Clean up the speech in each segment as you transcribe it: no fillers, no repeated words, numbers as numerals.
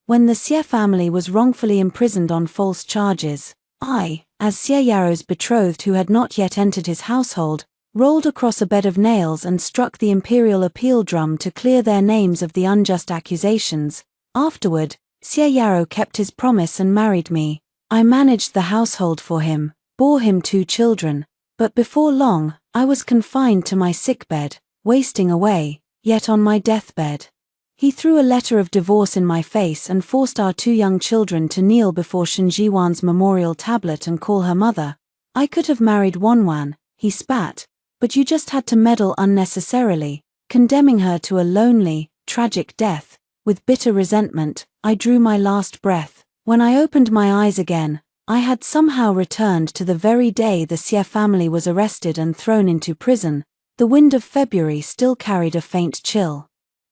When the Xie family was wrongfully imprisoned on false charges, I, as Xie Yaro's betrothed who had not yet entered his household, rolled across a bed of nails and struck the imperial appeal drum to clear their names of the unjust accusations. Afterward, Xie Yaro kept his promise and married me. I managed the household for him, bore him 2 children, but before long, I was confined to my sickbed, wasting away, yet on my deathbed. He threw a letter of divorce in my face and forced our 2 young children to kneel before Shenjiwan's memorial tablet and call her mother. I could have married Wanwan, he spat, but you just had to meddle unnecessarily, condemning her to a lonely, tragic death. With bitter resentment, I drew my last breath. When I opened my eyes again, I had somehow returned to the very day the Xie family was arrested and thrown into prison. The wind of February still carried a faint chill.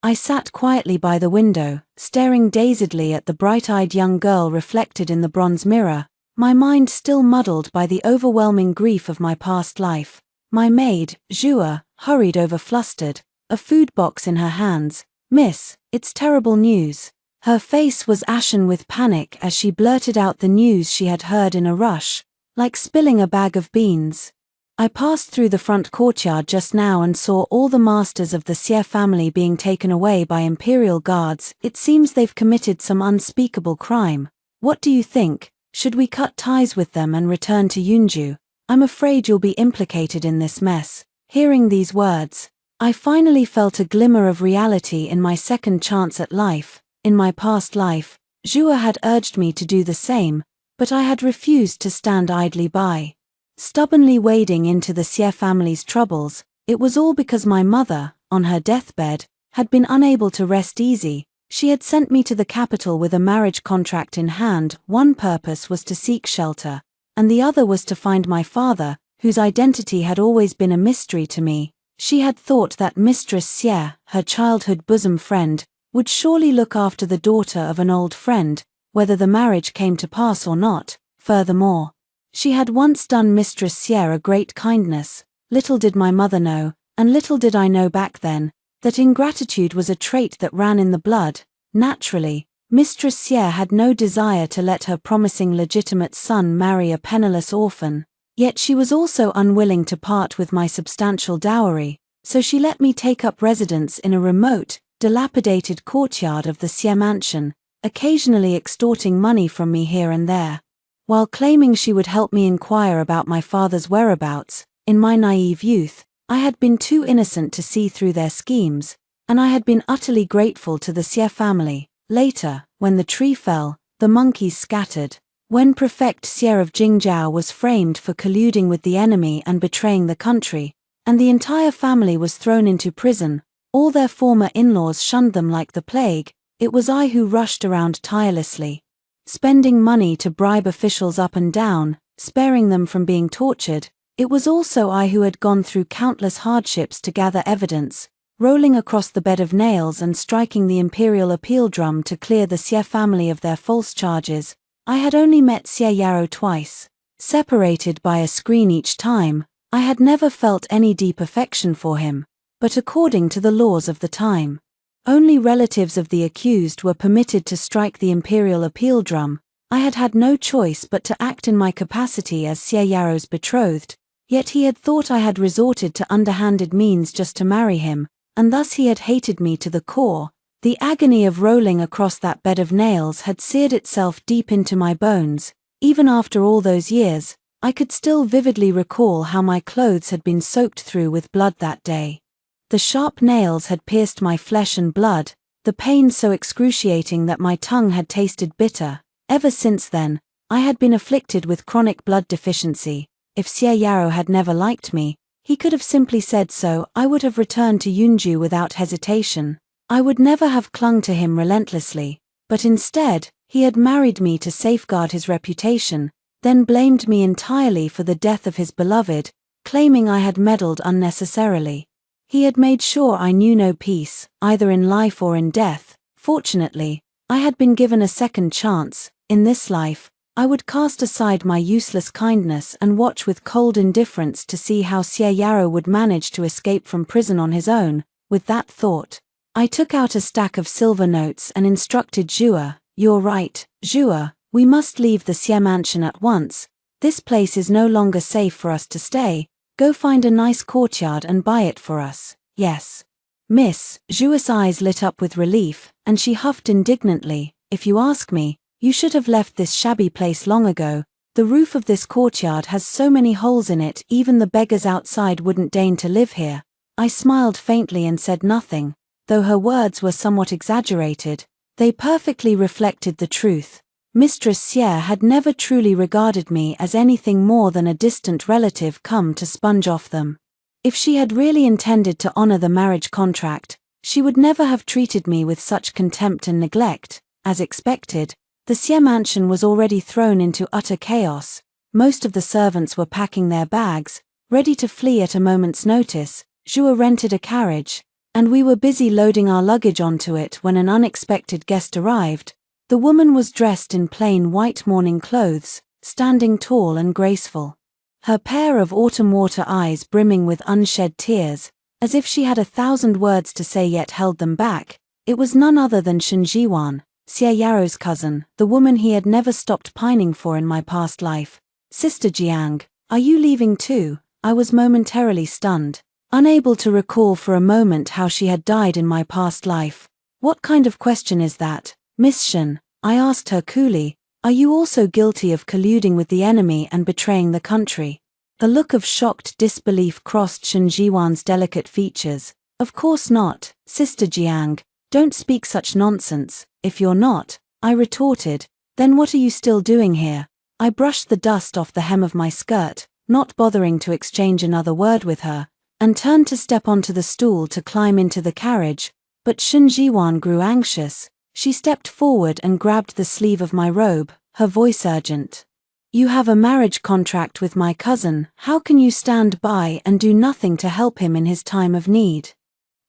I sat quietly by the window, staring dazedly at the bright-eyed young girl reflected in the bronze mirror, my mind still muddled by the overwhelming grief of my past life. My maid, Zhua, hurried over flustered, a food box in her hands. "Miss, it's terrible news." Her face was ashen with panic as she blurted out the news she had heard in a rush, like spilling a bag of beans. I passed through the front courtyard just now and saw all the masters of the Xie family being taken away by imperial guards. It seems they've committed some unspeakable crime. What do you think? Should we cut ties with them and return to Yunju? I'm afraid you'll be implicated in this mess. Hearing these words, I finally felt a glimmer of reality in my second chance at life. In my past life, Zhua had urged me to do the same, but I had refused to stand idly by. Stubbornly wading into the Xie family's troubles, it was all because my mother, on her deathbed, had been unable to rest easy. She had sent me to the capital with a marriage contract in hand. One purpose was to seek shelter, and the other was to find my father, whose identity had always been a mystery to me. She had thought that Mistress Xie, her childhood bosom friend, would surely look after the daughter of an old friend, whether the marriage came to pass or not. Furthermore, she had once done Mistress Xie a great kindness. Little did my mother know, and little did I know back then, that ingratitude was a trait that ran in the blood. Naturally, Mistress Xie had no desire to let her promising legitimate son marry a penniless orphan, yet she was also unwilling to part with my substantial dowry, so she let me take up residence in a remote, dilapidated courtyard of the Xie mansion, occasionally extorting money from me here and there. While claiming she would help me inquire about my father's whereabouts, in my naive youth, I had been too innocent to see through their schemes, and I had been utterly grateful to the Xie family. Later, when the tree fell, the monkeys scattered. When Prefect Xie of Jingzhou was framed for colluding with the enemy and betraying the country, and the entire family was thrown into prison, all their former in-laws shunned them like the plague. It was I who rushed around tirelessly, spending money to bribe officials up and down, sparing them from being tortured. It was also I who had gone through countless hardships to gather evidence, rolling across the bed of nails and striking the imperial appeal drum to clear the Xie family of their false charges. I had only met Xie Yaro twice, separated by a screen each time. I had never felt any deep affection for him, but according to the laws of the time, only relatives of the accused were permitted to strike the imperial appeal drum. I had had no choice but to act in my capacity as Xie Yaro's betrothed, yet he had thought I had resorted to underhanded means just to marry him, and thus he had hated me to the core. The agony of rolling across that bed of nails had seared itself deep into my bones. Even after all those years, I could still vividly recall how my clothes had been soaked through with blood that day. The sharp nails had pierced my flesh and blood, the pain so excruciating that my tongue had tasted bitter. Ever since then, I had been afflicted with chronic blood deficiency. If Xie Yaro had never liked me, he could have simply said so. I would have returned to Yunju without hesitation. I would never have clung to him relentlessly, but instead, he had married me to safeguard his reputation, then blamed me entirely for the death of his beloved, claiming I had meddled unnecessarily. He had made sure I knew no peace, either in life or in death. Fortunately, I had been given a second chance. In this life, I would cast aside my useless kindness and watch with cold indifference to see how Xie Yaro would manage to escape from prison on his own. With that thought, I took out a stack of silver notes and instructed Zhua, You're right, Zhua, we must leave the Xie mansion at once. This place is no longer safe for us to stay. Go find a nice courtyard and buy it for us. Yes. Miss, Zhua's eyes lit up with relief, and she huffed indignantly. If you ask me, you should have left this shabby place long ago. The roof of this courtyard has so many holes in it, even the beggars outside wouldn't deign to live here. I smiled faintly and said nothing. Though her words were somewhat exaggerated, they perfectly reflected the truth. Mistress Xie had never truly regarded me as anything more than a distant relative come to sponge off them. If she had really intended to honor the marriage contract, she would never have treated me with such contempt and neglect. As expected, the Xie mansion was already thrown into utter chaos. Most of the servants were packing their bags, ready to flee at a moment's notice. Zhua rented a carriage, and we were busy loading our luggage onto it when an unexpected guest arrived. The woman was dressed in plain white mourning clothes, standing tall and graceful. Her pair of autumn water eyes brimming with unshed tears, as if she had 1,000 words to say yet held them back. It was none other than Shen Jiwan, Xie Yaro's cousin, the woman he had never stopped pining for in my past life. Sister Jiang, are you leaving too? I was momentarily stunned, unable to recall for a moment how she had died in my past life. What kind of question is that? Miss Shen, I asked her coolly, are you also guilty of colluding with the enemy and betraying the country? A look of shocked disbelief crossed Shen Jiwan's delicate features. Of course not, Sister Jiang, don't speak such nonsense. If you're not, I retorted, then what are you still doing here? I brushed the dust off the hem of my skirt, not bothering to exchange another word with her, and turned to step onto the stool to climb into the carriage, but Shen Jiwan grew anxious. She stepped forward and grabbed the sleeve of my robe, her voice urgent. You have a marriage contract with my cousin, how can you stand by and do nothing to help him in his time of need?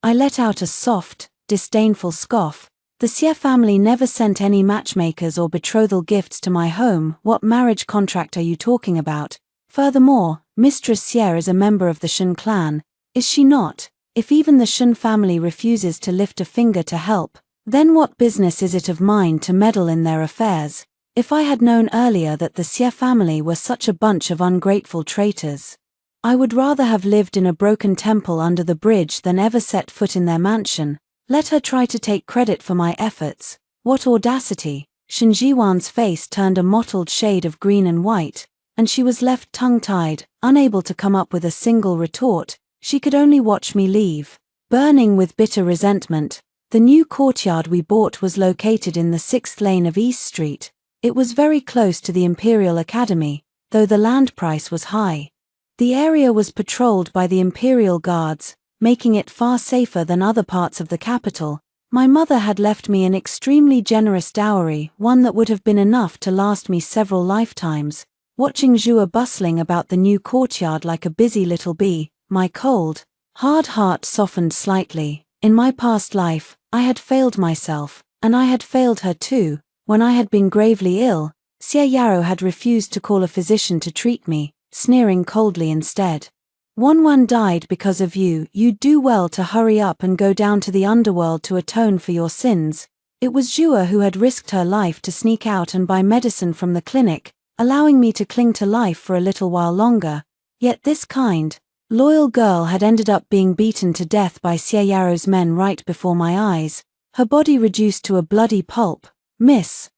I let out a soft, disdainful scoff. The Xie family never sent any matchmakers or betrothal gifts to my home. What marriage contract are you talking about? Furthermore, Mistress Xie is a member of the Shen clan, is she not? If even the Shen family refuses to lift a finger to help, then what business is it of mine to meddle in their affairs? If I had known earlier that the Xie family were such a bunch of ungrateful traitors, I would rather have lived in a broken temple under the bridge than ever set foot in their mansion. Let her try to take credit for my efforts. What audacity! Shen Jiwan's face turned a mottled shade of green and white, and she was left tongue-tied, unable to come up with a single retort. She could only watch me leave. Burning with bitter resentment, the new courtyard we bought was located in the 6th lane of East Street. It was very close to the Imperial Academy, though the land price was high. The area was patrolled by the Imperial Guards, making it far safer than other parts of the capital. My mother had left me an extremely generous dowry, one that would have been enough to last me several lifetimes. Watching Zhua bustling about the new courtyard like a busy little bee, my cold, hard heart softened slightly. In my past life, I had failed myself, and I had failed her too. When I had been gravely ill, Xie Yaro had refused to call a physician to treat me, sneering coldly instead. One died because of you. You'd do well to hurry up and go down to the underworld to atone for your sins. It was Zhua who had risked her life to sneak out and buy medicine from the clinic, allowing me to cling to life for a little while longer. Yet this kind, loyal girl had ended up being beaten to death by Xie Yaro's men right before my eyes, her body reduced to a bloody pulp. Miss,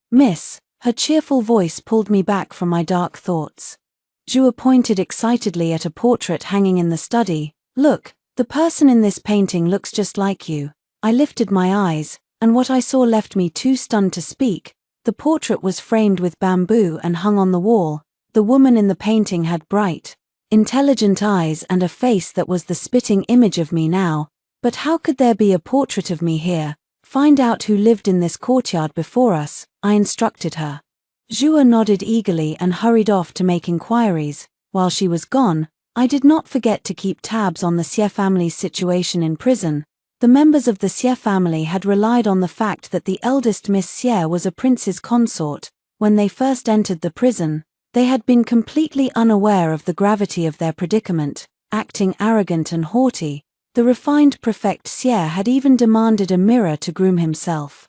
her cheerful voice pulled me back from my dark thoughts. Zhua pointed excitedly at a portrait hanging in the study. Look, the person in this painting looks just like you. I lifted my eyes, and what I saw left me too stunned to speak. The portrait was framed with bamboo and hung on the wall. The woman in the painting had bright, intelligent eyes and a face that was the spitting image of me now. But how could there be a portrait of me here? Find out who lived in this courtyard before us, I instructed her. Zhua nodded eagerly and hurried off to make inquiries. While she was gone, I did not forget to keep tabs on the Xie family's situation in prison. The members of the Xie family had relied on the fact that the eldest Miss Xie was a prince's consort. When they first entered the prison, they had been completely unaware of the gravity of their predicament, acting arrogant and haughty. The refined prefect Xie had even demanded a mirror to groom himself.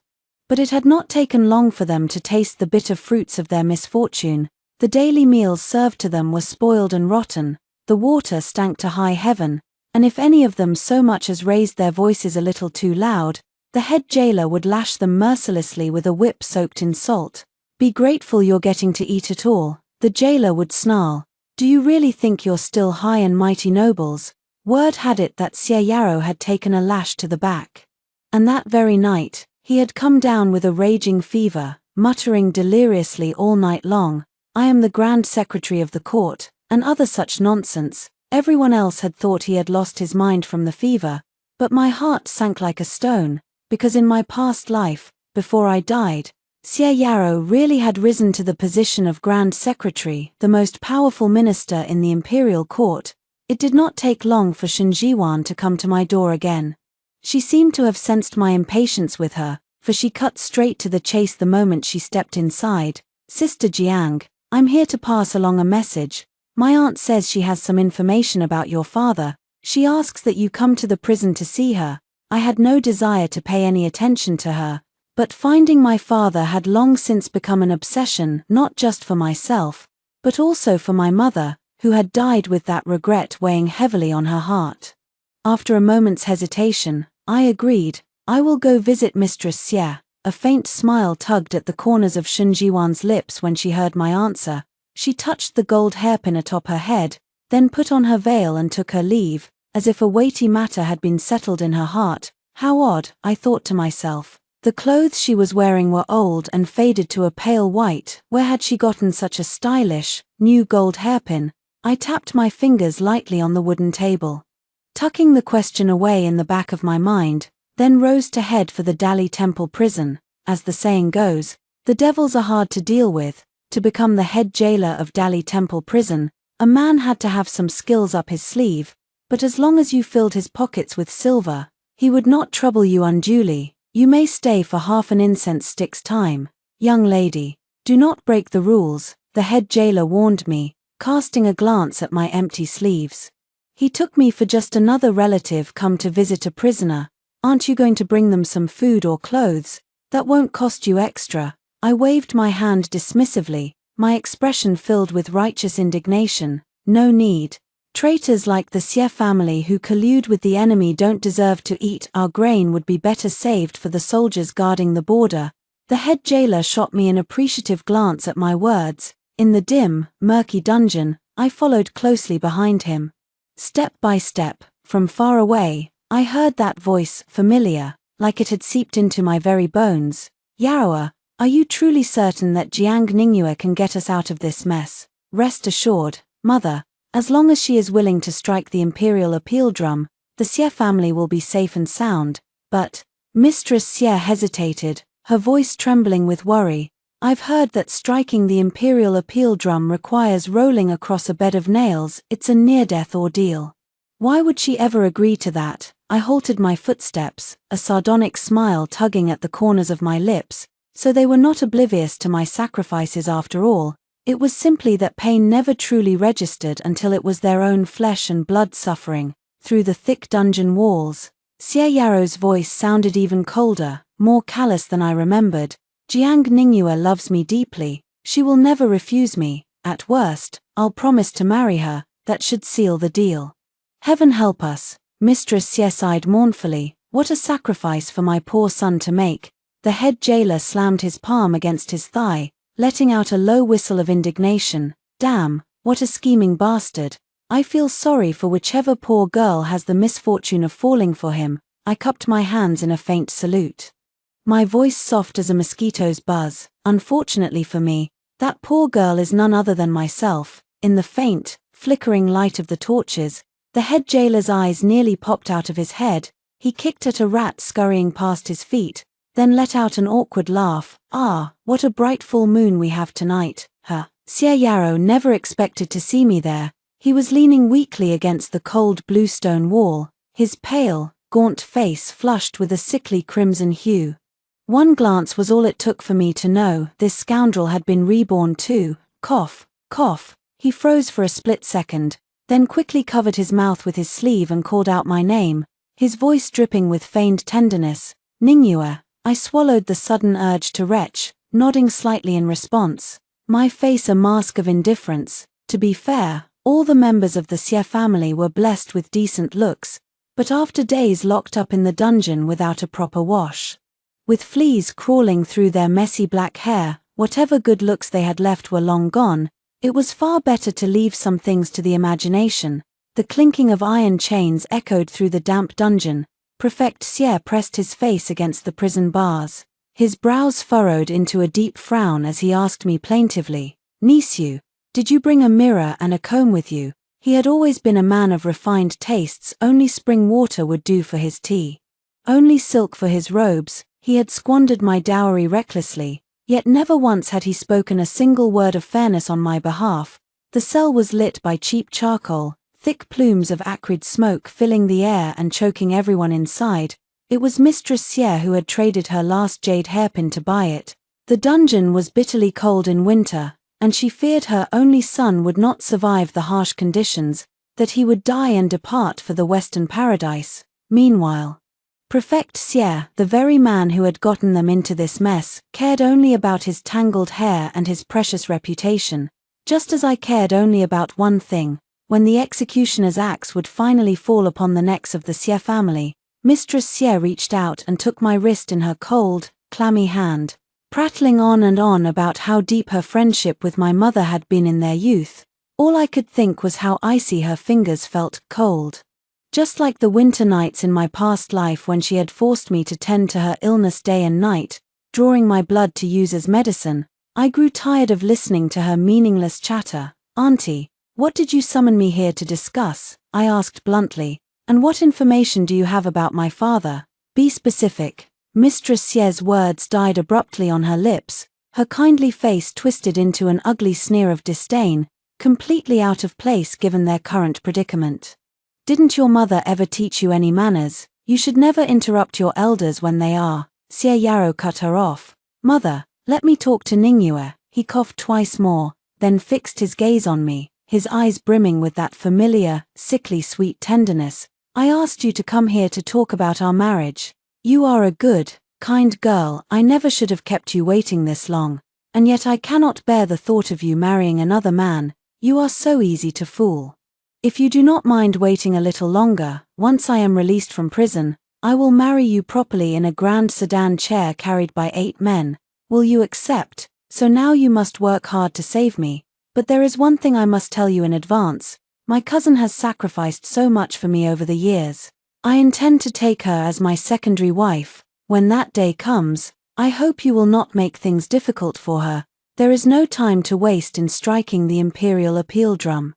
But it had not taken long for them to taste the bitter fruits of their misfortune. The daily meals served to them were spoiled and rotten, the water stank to high heaven, and if any of them so much as raised their voices a little too loud, the head jailer would lash them mercilessly with a whip soaked in salt. "Be grateful you're getting to eat at all," the jailer would snarl. "Do you really think you're still high and mighty nobles?" Word had it that Siya Yarrow had taken a lash to the back. And that very night, he had come down with a raging fever, muttering deliriously all night long, "I am the Grand Secretary of the court," and other such nonsense. Everyone else had thought he had lost his mind from the fever, but my heart sank like a stone, because in my past life, before I died, Siya Yarrow really had risen to the position of Grand Secretary, the most powerful minister in the imperial court. It did not take long for Shenjiwan to come to my door again. She seemed to have sensed my impatience with her, for she cut straight to the chase the moment she stepped inside. "Sister Jiang, I'm here to pass along a message. My aunt says she has some information about your father. She asks that you come to the prison to see her." I had no desire to pay any attention to her, but finding my father had long since become an obsession not just for myself, but also for my mother, who had died with that regret weighing heavily on her heart. After a moment's hesitation, I agreed. "I will go visit Mistress Xie." A faint smile tugged at the corners of Shenjiwan's lips when she heard my answer. She touched the gold hairpin atop her head, then put on her veil and took her leave, as if a weighty matter had been settled in her heart. How odd, I thought to myself. The clothes she was wearing were old and faded to a pale white. Where had she gotten such a stylish, new gold hairpin? I tapped my fingers lightly on the wooden table, tucking the question away in the back of my mind, then rose to head for the Dali Temple prison. As the saying goes, the devils are hard to deal with. To become the head jailer of Dali Temple prison, a man had to have some skills up his sleeve, but as long as you filled his pockets with silver, he would not trouble you unduly. "You may stay for half an incense stick's time. Young lady, do not break the rules," the head jailer warned me, casting a glance at my empty sleeves. He took me for just another relative come to visit a prisoner. "Aren't you going to bring them some food or clothes? That won't cost you extra." I waved my hand dismissively, my expression filled with righteous indignation. "No need. Traitors like the Xie family who collude with the enemy don't deserve to eat. Our grain would be better saved for the soldiers guarding the border." The head jailer shot me an appreciative glance at my words. In the dim, murky dungeon, I followed closely behind him. Step by step, from far away, I heard that voice, familiar, like it had seeped into my very bones. "Yarrow, are you truly certain that Jiang Ningyue can get us out of this mess?" "Rest assured, mother, as long as she is willing to strike the imperial appeal drum, the Xie family will be safe and sound." "But," Mistress Xie hesitated, her voice trembling with worry, "I've heard that striking the imperial appeal drum requires rolling across a bed of nails. It's a near-death ordeal." Why would she ever agree to that? I halted my footsteps, a sardonic smile tugging at the corners of my lips. So they were not oblivious to my sacrifices after all. It was simply that pain never truly registered until it was their own flesh and blood suffering through the thick dungeon walls. Xie Yarrow's voice sounded even colder, more callous than I remembered. "Jiang Ningyue loves me deeply. She will never refuse me. At worst, I'll promise to marry her. That should seal the deal." "Heaven help us," Mistress Xie sighed mournfully. "What a sacrifice for my poor son to make." The head jailer slammed his palm against his thigh, letting out a low whistle of indignation. "Damn, what a scheming bastard. I feel sorry for whichever poor girl has the misfortune of falling for him." I cupped my hands in a faint salute, my voice soft as a mosquito's buzz. "Unfortunately for me, that poor girl is none other than myself." In the faint, flickering light of the torches, the head jailer's eyes nearly popped out of his head. He kicked at a rat scurrying past his feet, then let out an awkward laugh. "Ah, what a bright full moon we have tonight, huh?" Xie Yarrow never expected to see me there. He was leaning weakly against the cold bluestone wall, his pale, gaunt face flushed with a sickly crimson hue. One glance was all it took for me to know this scoundrel had been reborn too. Cough, cough. He froze for a split second, then quickly covered his mouth with his sleeve and called out my name, his voice dripping with feigned tenderness. "Ningyue." I swallowed the sudden urge to retch, nodding slightly in response, my face a mask of indifference. To be fair, all the members of the Xie family were blessed with decent looks, but after days locked up in the dungeon without a proper wash, with fleas crawling through their messy black hair, whatever good looks they had left were long gone. It was far better to leave some things to the imagination. The clinking of iron chains echoed through the damp dungeon. Prefect Xie pressed his face against the prison bars. His brows furrowed into a deep frown as he asked me plaintively, "Nisu, did you bring a mirror and a comb with you?" He had always been a man of refined tastes. Only spring water would do for his tea, only silk for his robes. He had squandered my dowry recklessly, yet never once had he spoken a single word of fairness on my behalf. The cell was lit by cheap charcoal, thick plumes of acrid smoke filling the air and choking everyone inside. It was Mistress Xie who had traded her last jade hairpin to buy it. The dungeon was bitterly cold in winter, and she feared her only son would not survive the harsh conditions, that he would die and depart for the Western paradise. Meanwhile, Prefect Xie, the very man who had gotten them into this mess, cared only about his tangled hair and his precious reputation, just as I cared only about one thing. When the executioner's axe would finally fall upon the necks of the Xie family, Mistress Xie reached out and took my wrist in her cold, clammy hand, prattling on and on about how deep her friendship with my mother had been in their youth. All I could think was how icy her fingers felt, cold, just like the winter nights in my past life when she had forced me to tend to her illness day and night, drawing my blood to use as medicine. I grew tired of listening to her meaningless chatter. "Auntie, what did you summon me here to discuss?" I asked bluntly. "And what information do you have about my father? Be specific." Mistress Xie's words died abruptly on her lips, her kindly face twisted into an ugly sneer of disdain, completely out of place given their current predicament. "Didn't your mother ever teach you any manners? You should never interrupt your elders when they are." Xie Yarrow cut her off. "Mother, let me talk to Ningyue." He coughed twice more, then fixed his gaze on me, his eyes brimming with that familiar, sickly sweet tenderness. "I asked you to come here to talk about our marriage. You are a good, kind girl. I never should have kept you waiting this long. And yet I cannot bear the thought of you marrying another man. You are so easy to fool. If you do not mind waiting a little longer, once I am released from prison, I will marry you properly in a grand sedan chair carried by 8 men. Will you accept? So now you must work hard to save me. But there is one thing I must tell you in advance. My cousin has sacrificed so much for me over the years. I intend to take her as my secondary wife. When that day comes, I hope you will not make things difficult for her. There is no time to waste in striking the imperial appeal drum.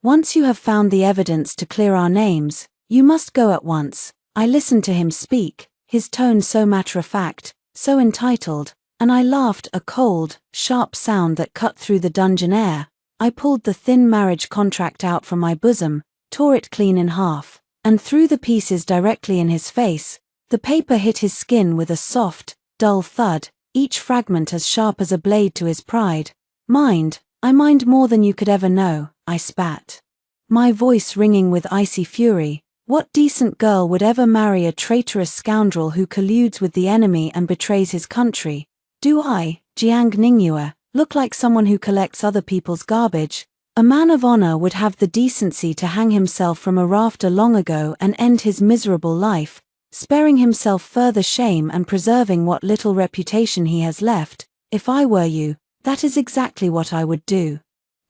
Once you have found the evidence to clear our names, you must go at once." I listened to him speak, his tone so matter-of-fact, so entitled, and I laughed, a cold, sharp sound that cut through the dungeon air. I pulled the thin marriage contract out from my bosom, tore it clean in half, and threw the pieces directly in his face. The paper hit his skin with a soft, dull thud, each fragment as sharp as a blade to his pride. "Mind, I mind more than you could ever know," I spat, my voice ringing with icy fury. "What decent girl would ever marry a traitorous scoundrel who colludes with the enemy and betrays his country? Do I, Jiang Ningyue, look like someone who collects other people's garbage? A man of honor would have the decency to hang himself from a rafter long ago and end his miserable life, sparing himself further shame and preserving what little reputation he has left. If I were you, that is exactly what I would do."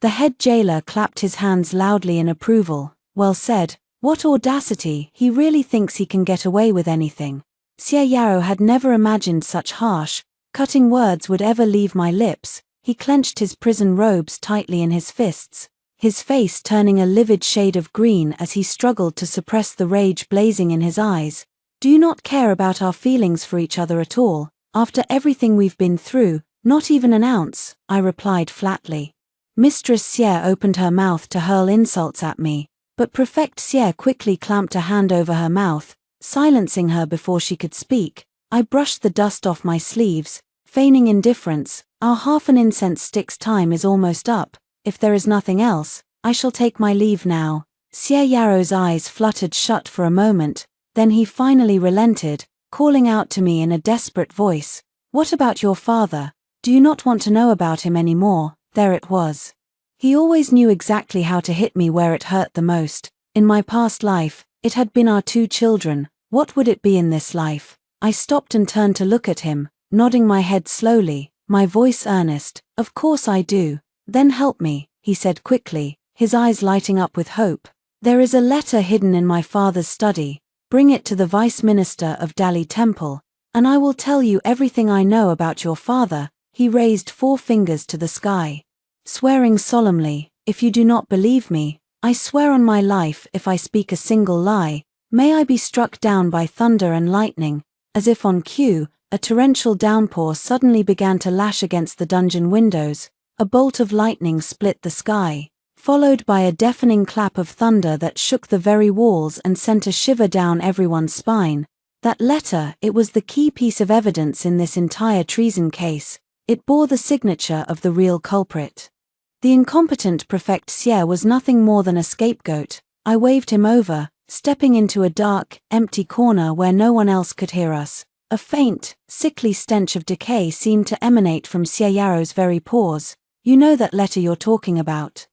The head jailer clapped his hands loudly in approval. "Well said. What audacity, he really thinks he can get away with anything." Xie Yarrow had never imagined such harsh, cutting words would ever leave my lips. He clenched his prison robes tightly in his fists, his face turning a livid shade of green as he struggled to suppress the rage blazing in his eyes. "Do you not care about our feelings for each other at all? After everything we've been through, not even an ounce," I replied flatly. Mistress Xie opened her mouth to hurl insults at me, but Prefect Xie quickly clamped a hand over her mouth, silencing her before she could speak. I brushed the dust off my sleeves, feigning indifference. "Our half an incense stick's time is almost up. If there is nothing else, I shall take my leave now." Xie Yarrow's eyes fluttered shut for a moment, then he finally relented. calling out to me in a desperate voice, "What about your father? Do you not want to know about him anymore?" There it was. He always knew exactly how to hit me where it hurt the most. In my past life, it had been our 2 children. What would it be in this life? I stopped and turned to look at him, nodding my head slowly, my voice earnest. "Of course I do." "Then help me," he said quickly, his eyes lighting up with hope. "There is a letter hidden in my father's study. Bring it to the Vice Minister of Dali Temple, and I will tell you everything I know about your father." He raised 4 fingers to the sky, swearing solemnly, "If you do not believe me, I swear on my life if I speak a single lie, may I be struck down by thunder and lightning." As if on cue, a torrential downpour suddenly began to lash against the dungeon windows. A bolt of lightning split the sky, followed by a deafening clap of thunder that shook the very walls and sent a shiver down everyone's spine. That letter, it was the key piece of evidence in this entire treason case. It bore the signature of the real culprit. The incompetent Prefect Xie was nothing more than a scapegoat. I waved him over, stepping into a dark, empty corner where no one else could hear us. A faint, sickly stench of decay seemed to emanate from Xie Yaro's very pores. "You know that letter you're talking about?"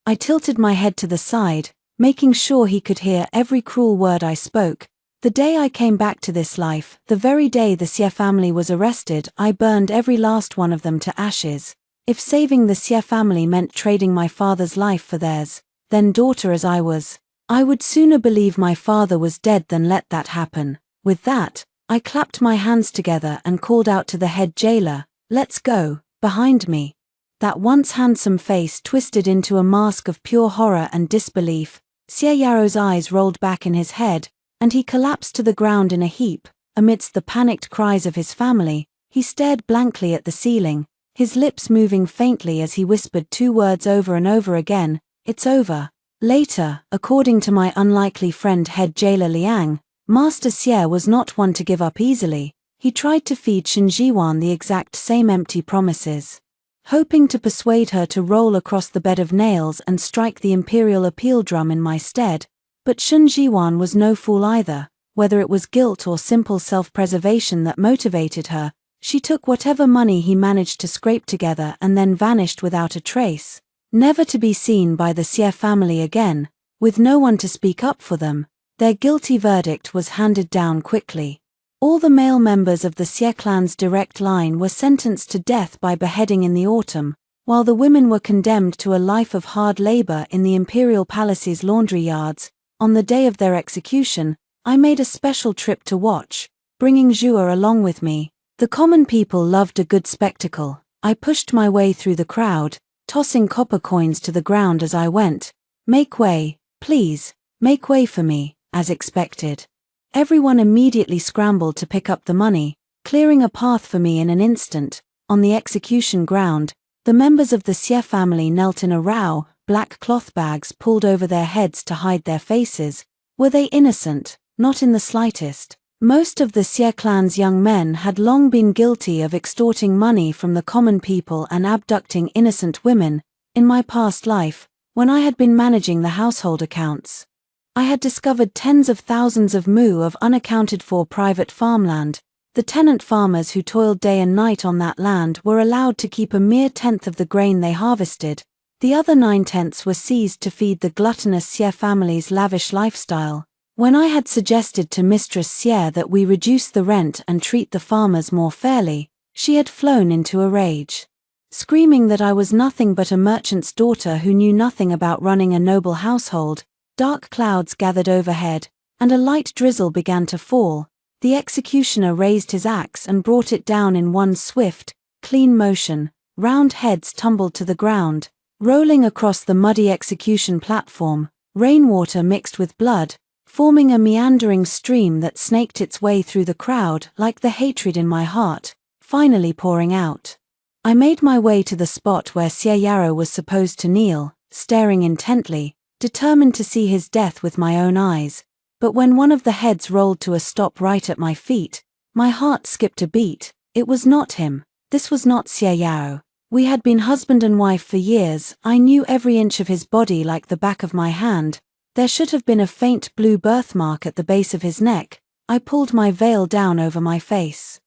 I tilted my head to the side, making sure he could hear every cruel word I spoke. "The day I came back to this life, the very day the Xie family was arrested, I burned every last one of them to ashes. If saving the Xie family meant trading my father's life for theirs, then daughter as I was, I would sooner believe my father was dead than let that happen." With that, I clapped my hands together and called out to the head jailer, "Let's go." Behind me, that once handsome face twisted into a mask of pure horror and disbelief. Xie Yaro's eyes rolled back in his head, and he collapsed to the ground in a heap. Amidst the panicked cries of his family, he stared blankly at the ceiling, his lips moving faintly as he whispered 2 words over and over again, "It's over." Later, according to my unlikely friend head jailer Liang, Master Xie was not one to give up easily. He tried to feed Shen Jiwan the exact same empty promises, hoping to persuade her to roll across the bed of nails and strike the imperial appeal drum in my stead. But Shen Jiwan was no fool either. Whether it was guilt or simple self-preservation that motivated her, she took whatever money he managed to scrape together and then vanished without a trace, never to be seen by the Xie family again. With no one to speak up for them, their guilty verdict was handed down quickly. All the male members of the Xie clan's direct line were sentenced to death by beheading in the autumn, while the women were condemned to a life of hard labor in the imperial palace's laundry yards. On the day of their execution, I made a special trip to watch, bringing Zhuo along with me. The common people loved a good spectacle. I pushed my way through the crowd, tossing copper coins to the ground as I went. "Make way, please, make way for me," as expected. Everyone immediately scrambled to pick up the money, clearing a path for me in an instant. On the execution ground, the members of the Xie family knelt in a row, black cloth bags pulled over their heads to hide their faces. Were they innocent? Not in the slightest. Most of the Xie clan's young men had long been guilty of extorting money from the common people and abducting innocent women. In my past life, when I had been managing the household accounts, I had discovered tens of thousands of mu of unaccounted for private farmland. The tenant farmers who toiled day and night on that land were allowed to keep a mere tenth of the grain they harvested. The other 9/10 were seized to feed the gluttonous Xie family's lavish lifestyle. When I had suggested to Mistress Xie that we reduce the rent and treat the farmers more fairly, she had flown into a rage, screaming that I was nothing but a merchant's daughter who knew nothing about running a noble household. Dark clouds gathered overhead, and a light drizzle began to fall. The executioner raised his axe and brought it down in one swift, clean motion. Round heads tumbled to the ground, rolling across the muddy execution platform, rainwater mixed with blood, forming a meandering stream that snaked its way through the crowd like the hatred in my heart, finally pouring out. I made my way to the spot where Xie Yaro was supposed to kneel, staring intently, determined to see his death with my own eyes. But when one of the heads rolled to a stop right at my feet, my heart skipped a beat. It was not him. This was not Xie Yaro. We had been husband and wife for years. I knew every inch of his body like the back of my hand. There should have been a faint blue birthmark at the base of his neck. I pulled my veil down over my face.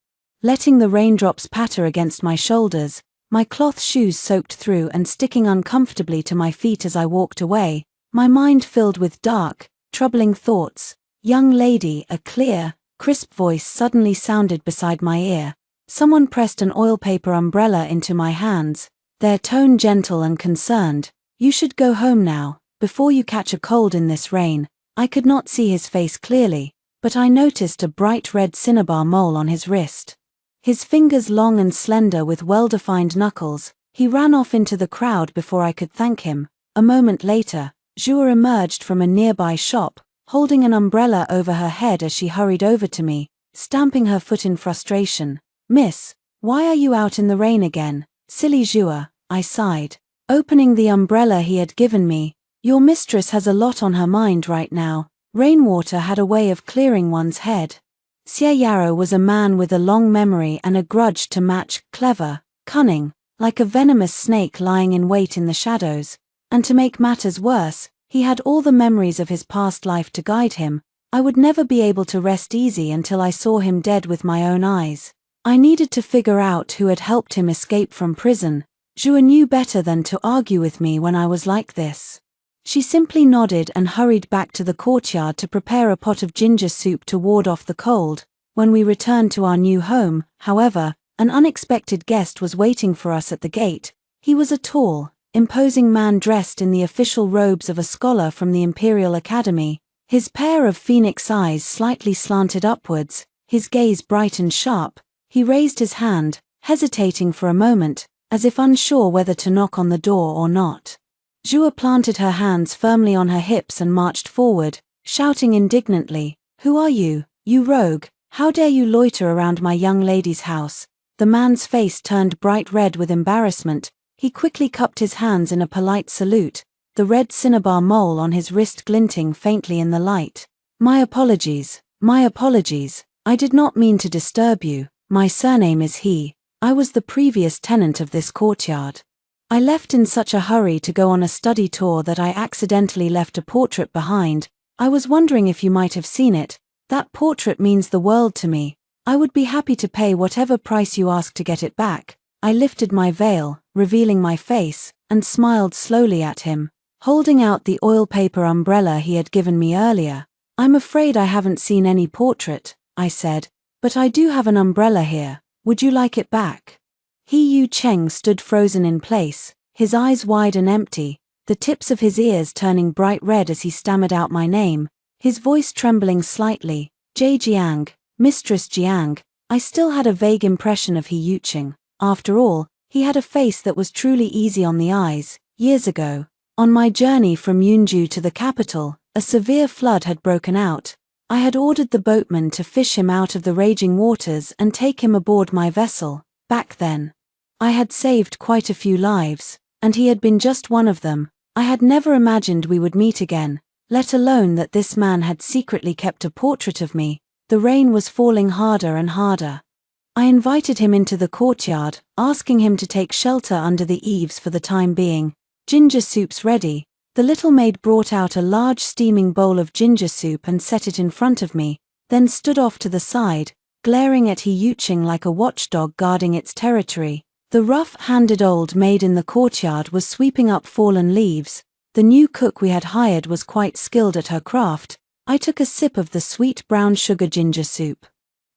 Letting the raindrops patter against my shoulders, my cloth shoes soaked through and sticking uncomfortably to my feet as I walked away, my mind filled with dark, troubling thoughts. "Young lady," a clear, crisp voice suddenly sounded beside my ear. Someone pressed an oil paper umbrella into my hands, their tone gentle and concerned. "You should go home now, before you catch a cold in this rain." I could not see his face clearly, but I noticed a bright red cinnabar mole on his wrist. His fingers long and slender with well-defined knuckles. He ran off into the crowd before I could thank him. A moment later, Zhua emerged from a nearby shop, holding an umbrella over her head as she hurried over to me, stamping her foot in frustration. "Miss, why are you out in the rain again?" "Silly Zhua," I sighed, opening the umbrella he had given me. "Your mistress has a lot on her mind right now." Rainwater had a way of clearing one's head. Xie Yarrow was a man with a long memory and a grudge to match, clever, cunning, like a venomous snake lying in wait in the shadows. And to make matters worse, he had all the memories of his past life to guide him. I would never be able to rest easy until I saw him dead with my own eyes. I needed to figure out who had helped him escape from prison. Zhua knew better than to argue with me when I was like this. She simply nodded and hurried back to the courtyard to prepare a pot of ginger soup to ward off the cold. When we returned to our new home, however, an unexpected guest was waiting for us at the gate. He was a tall, imposing man dressed in the official robes of a scholar from the Imperial Academy. His pair of phoenix eyes slightly slanted upwards, his gaze bright and sharp. He raised his hand, hesitating for a moment, as if unsure whether to knock on the door or not. Zhua planted her hands firmly on her hips and marched forward, shouting indignantly, "Who are you, you rogue? How dare you loiter around my young lady's house?" The man's face turned bright red with embarrassment. He quickly cupped his hands in a polite salute, the red cinnabar mole on his wrist glinting faintly in the light. My apologies. I did not mean to disturb you. My surname is He. I was the previous tenant of this courtyard. I left in such a hurry to go on a study tour that I accidentally left a portrait behind. I was wondering if you might have seen it. That portrait means the world to me. I would be happy to pay whatever price you ask to get it back. I lifted my veil, revealing my face, and smiled slowly at him, holding out the oil paper umbrella he had given me earlier. "I'm afraid I haven't seen any portrait," I said, "but I do have an umbrella here. Would you like it back?" He Yu Cheng stood frozen in place, his eyes wide and empty, the tips of his ears turning bright red as he stammered out my name, his voice trembling slightly. "Jie Jiang, Mistress Jiang." I still had a vague impression of He Yu Cheng. After all, he had a face that was truly easy on the eyes. Years ago, on my journey from Yunju to the capital, a severe flood had broken out. I had ordered the boatman to fish him out of the raging waters and take him aboard my vessel. Back then, I had saved quite a few lives, and he had been just one of them. I had never imagined we would meet again, let alone that this man had secretly kept a portrait of me. The rain was falling harder and harder. I invited him into the courtyard, asking him to take shelter under the eaves for the time being. "Ginger soup's ready." The little maid brought out a large steaming bowl of ginger soup and set it in front of me, then stood off to the side, glaring at He Yu Cheng like a watchdog guarding its territory. The rough-handed old maid in the courtyard was sweeping up fallen leaves. The new cook we had hired was quite skilled at her craft. I took a sip of the sweet brown sugar ginger soup,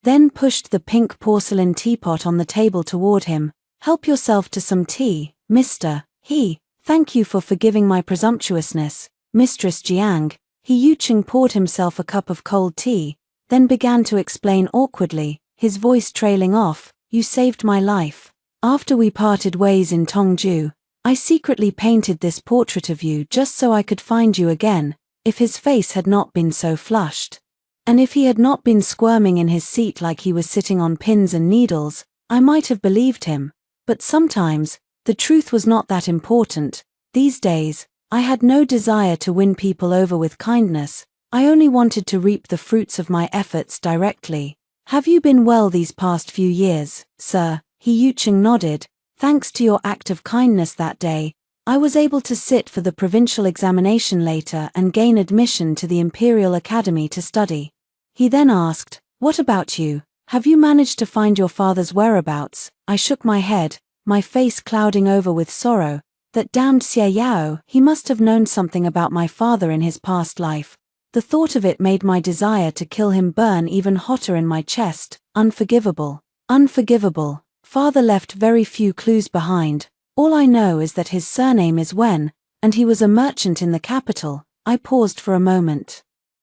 then pushed the pink porcelain teapot on the table toward him. "Help yourself to some tea, Mr. He. Thank you for forgiving my presumptuousness, Mistress Jiang." He Yu Cheng poured himself a cup of cold tea, then began to explain awkwardly, his voice trailing off, "You saved my life. After we parted ways in Tongju, I secretly painted this portrait of you just so I could find you again." If his face had not been so flushed, and if he had not been squirming in his seat like he was sitting on pins and needles, I might have believed him. But sometimes, the truth was not that important. These days, I had no desire to win people over with kindness. I only wanted to reap the fruits of my efforts directly. "Have you been well these past few years, sir?" He Yu Cheng nodded. "Thanks to your act of kindness that day, I was able to sit for the provincial examination later and gain admission to the Imperial Academy to study." He then asked, "What about you? Have you managed to find your father's whereabouts?" I shook my head, my face clouding over with sorrow. That damned Xie Yao, he must have known something about my father in his past life. The thought of it made my desire to kill him burn even hotter in my chest. Unforgivable. Unforgivable. Father left very few clues behind. All I know is that his surname is Wen, and he was a merchant in the capital. I paused for a moment,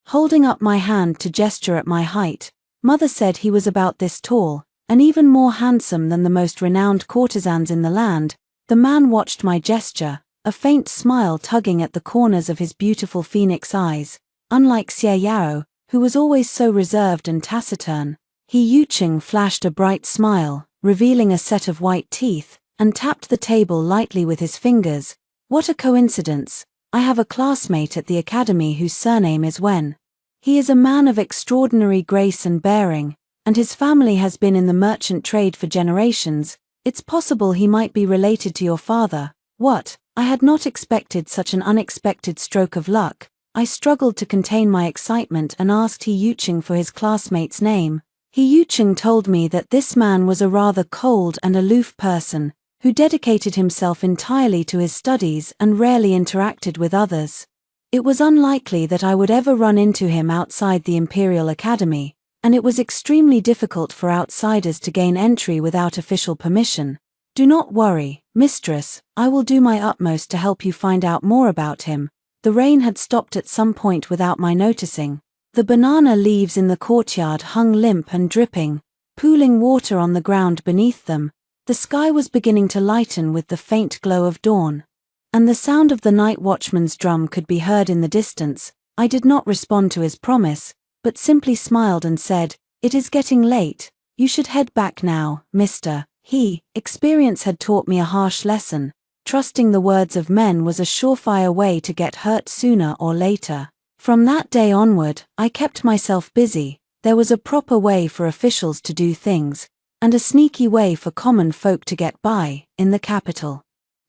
holding up my hand to gesture at my height. Mother said he was about this tall, and even more handsome than the most renowned courtesans in the land. The man watched my gesture, a faint smile tugging at the corners of his beautiful phoenix eyes. Unlike Xie Yao, who was always so reserved and taciturn, He Yuqing flashed a bright smile, revealing a set of white teeth, and tapped the table lightly with his fingers. What a coincidence! I have a classmate at the academy whose surname is Wen. He is a man of extraordinary grace and bearing, and his family has been in the merchant trade for generations. It's possible he might be related to your father. What? I had not expected such an unexpected stroke of luck. I struggled to contain my excitement and asked He Yuqing for his classmate's name. He Yuqing told me that this man was a rather cold and aloof person, who dedicated himself entirely to his studies and rarely interacted with others. It was unlikely that I would ever run into him outside the Imperial Academy, and it was extremely difficult for outsiders to gain entry without official permission. Do not worry, mistress, I will do my utmost to help you find out more about him. The rain had stopped at some point without my noticing. The banana leaves in the courtyard hung limp and dripping, pooling water on the ground beneath them. The sky was beginning to lighten with the faint glow of dawn, and the sound of the night watchman's drum could be heard in the distance. I did not respond to his promise, but simply smiled and said, "It is getting late. You should head back now, mister." Experience had taught me a harsh lesson. Trusting the words of men was a surefire way to get hurt sooner or later. From that day onward, I kept myself busy. There was a proper way for officials to do things, and a sneaky way for common folk to get by, in the capital.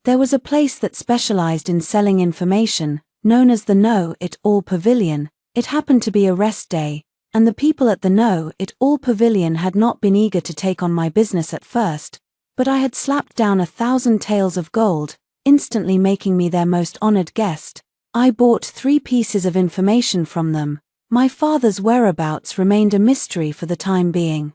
There was a place that specialized in selling information, known as the Know-It-All Pavilion. It happened to be a rest day, and the people at the Know-It-All Pavilion had not been eager to take on my business at first, but I had slapped down 1,000 taels of gold, instantly making me their most honored guest. I bought 3 pieces of information from them. My father's whereabouts remained a mystery for the time being.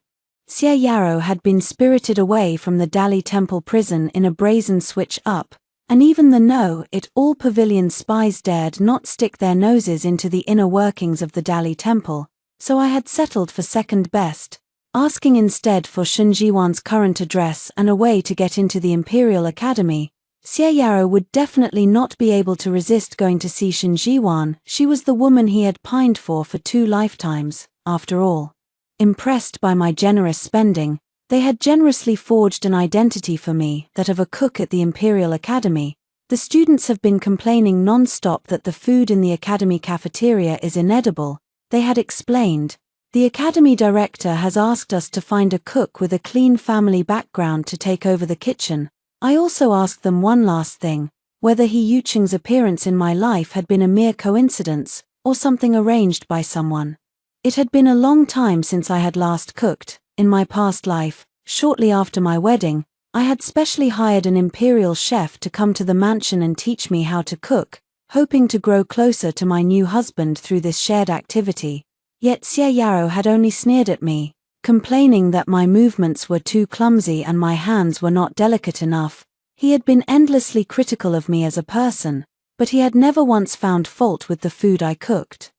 Xie Yao had been spirited away from the Dali Temple prison in a brazen switch-up, and even the Know-It-All Pavilion spies dared not stick their noses into the inner workings of the Dali Temple, so I had settled for second best, asking instead for Shen Jiwan's current address and a way to get into the Imperial Academy. Xie Yao would definitely not be able to resist going to see Shen Jiwan. She was the woman he had pined for 2 lifetimes, after all. Impressed by my generous spending, they had generously forged an identity for me, that of a cook at the Imperial Academy. The students have been complaining non-stop that the food in the Academy cafeteria is inedible, they had explained. The Academy director has asked us to find a cook with a clean family background to take over the kitchen. I also asked them one last thing, whether He Yuqing's appearance in my life had been a mere coincidence, or something arranged by someone. It had been a long time since I had last cooked. In my past life, shortly after my wedding, I had specially hired an imperial chef to come to the mansion and teach me how to cook, hoping to grow closer to my new husband through this shared activity. Yet Xie Yao had only sneered at me, complaining that my movements were too clumsy and my hands were not delicate enough. He had been endlessly critical of me as a person, but he had never once found fault with the food I cooked.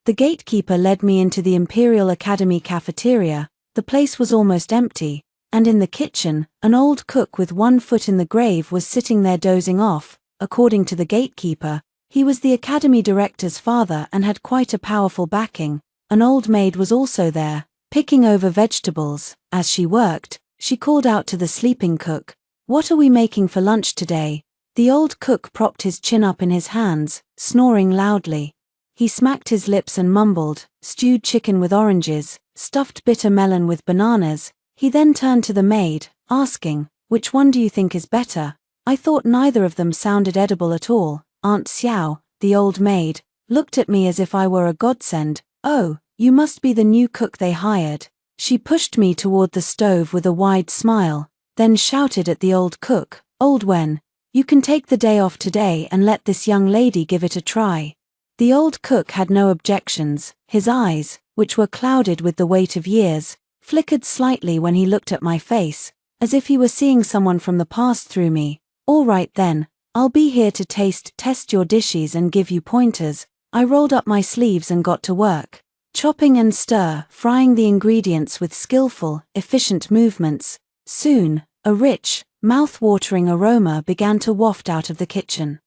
The gatekeeper led me into the Imperial Academy cafeteria. The place was almost empty, and in the kitchen, an old cook with 1 foot in the grave was sitting there dozing off. According to the gatekeeper, he was the academy director's father and had quite a powerful backing. An old maid was also there, picking over vegetables. As she worked, she called out to the sleeping cook, "What are we making for lunch today?" The old cook propped his chin up in his hands, snoring loudly. He smacked his lips and mumbled, "Stewed chicken with oranges, stuffed bitter melon with bananas." He then turned to the maid, asking, "Which one do you think is better?" I thought neither of them sounded edible at all. Aunt Xiao, the old maid, looked at me as if I were a godsend. "Oh, "You must be the new cook they hired." She pushed me toward the stove with a wide smile, then shouted at the old cook, "Old Wen, you can take the day off today and let this young lady give it a try." The old cook had no objections. His eyes, which were clouded with the weight of years, flickered slightly when he looked at my face, as if he were seeing someone from the past through me. "All right then, I'll be here to test your dishes and give you pointers." I rolled up my sleeves and got to work, chopping and frying the ingredients with skillful, efficient movements. Soon, a rich, mouth-watering aroma began to waft out of the kitchen.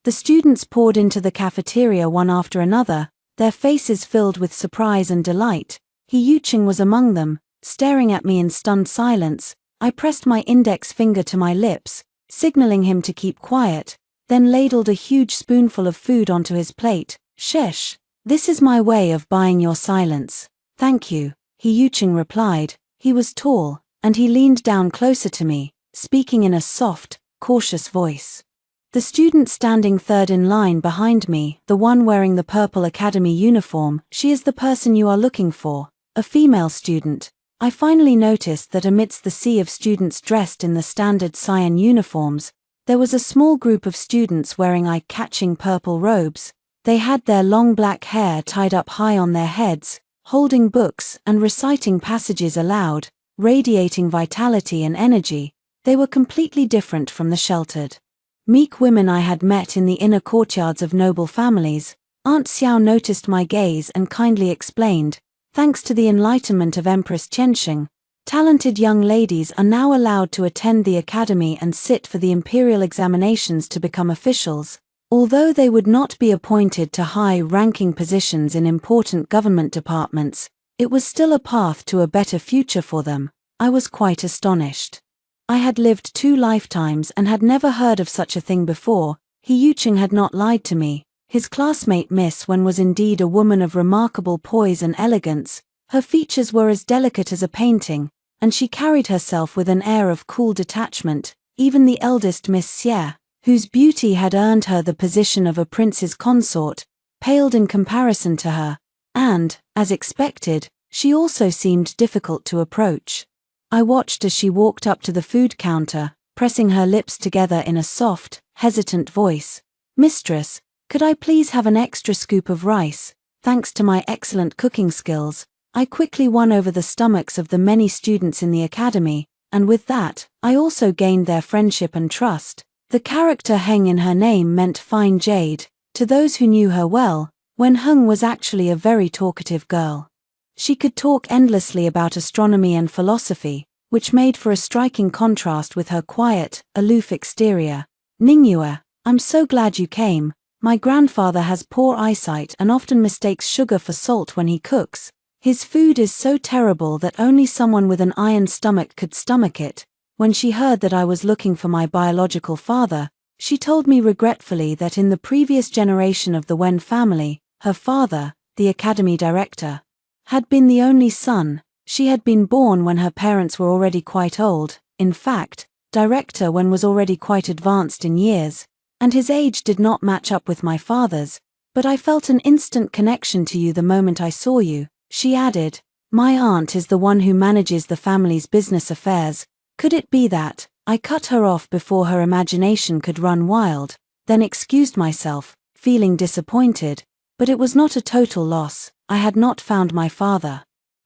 The students poured into the cafeteria one after another, their faces filled with surprise and delight. Yuching was among them, staring at me in stunned silence. I pressed my index finger to my lips, signaling him to keep quiet, then ladled a huge spoonful of food onto his plate. "Shesh, this is my way of buying your silence." "Thank you," Yuching replied. He was tall, and he leaned down closer to me, speaking in a soft, cautious voice. The student standing third in line behind me, the one wearing the purple academy uniform, she is the person you are looking for, a female student. I finally noticed that amidst the sea of students dressed in the standard cyan uniforms, there was a small group of students wearing eye-catching purple robes. They had their long black hair tied up high on their heads, holding books and reciting passages aloud, radiating vitality and energy. They were completely different from the sheltered, meek women I had met in the inner courtyards of noble families. Aunt Xiao noticed my gaze and kindly explained, "Thanks to the enlightenment of Empress Qiansheng, talented young ladies are now allowed to attend the academy and sit for the imperial examinations to become officials. Although they would not be appointed to high-ranking positions in important government departments, it was still a path to a better future for them." I was quite astonished. I had lived 2 lifetimes and had never heard of such a thing before. Yuching had not lied to me. His classmate Miss Wen was indeed a woman of remarkable poise and elegance. Her features were as delicate as a painting, and she carried herself with an air of cool detachment. Even the eldest Miss Xie, whose beauty had earned her the position of a prince's consort, paled in comparison to her, and, as expected, she also seemed difficult to approach. I watched as she walked up to the food counter, pressing her lips together in a soft, hesitant voice. "Mistress, could I please have an extra scoop of rice?" Thanks to my excellent cooking skills, I quickly won over the stomachs of the many students in the academy, and with that, I also gained their friendship and trust. The character Heng in her name meant fine jade. To those who knew her well, Wen Heng was actually a very talkative girl. She could talk endlessly about astronomy and philosophy, which made for a striking contrast with her quiet, aloof exterior. "Ningyue, I'm so glad you came. My grandfather has poor eyesight and often mistakes sugar for salt when he cooks. His food is so terrible that only someone with an iron stomach could stomach it." When she heard that I was looking for my biological father, she told me regretfully that in the previous generation of the Wen family, her father, the academy director, had been the only son. She had been born when her parents were already quite old. In fact, Director Wen was already quite advanced in years, and his age did not match up with my father's. "But I felt an instant connection to you the moment I saw you," she added. "My aunt is the one who manages the family's business affairs. Could it be that?" I cut her off before her imagination could run wild, then excused myself, feeling disappointed. But it was not a total loss. I had not found my father,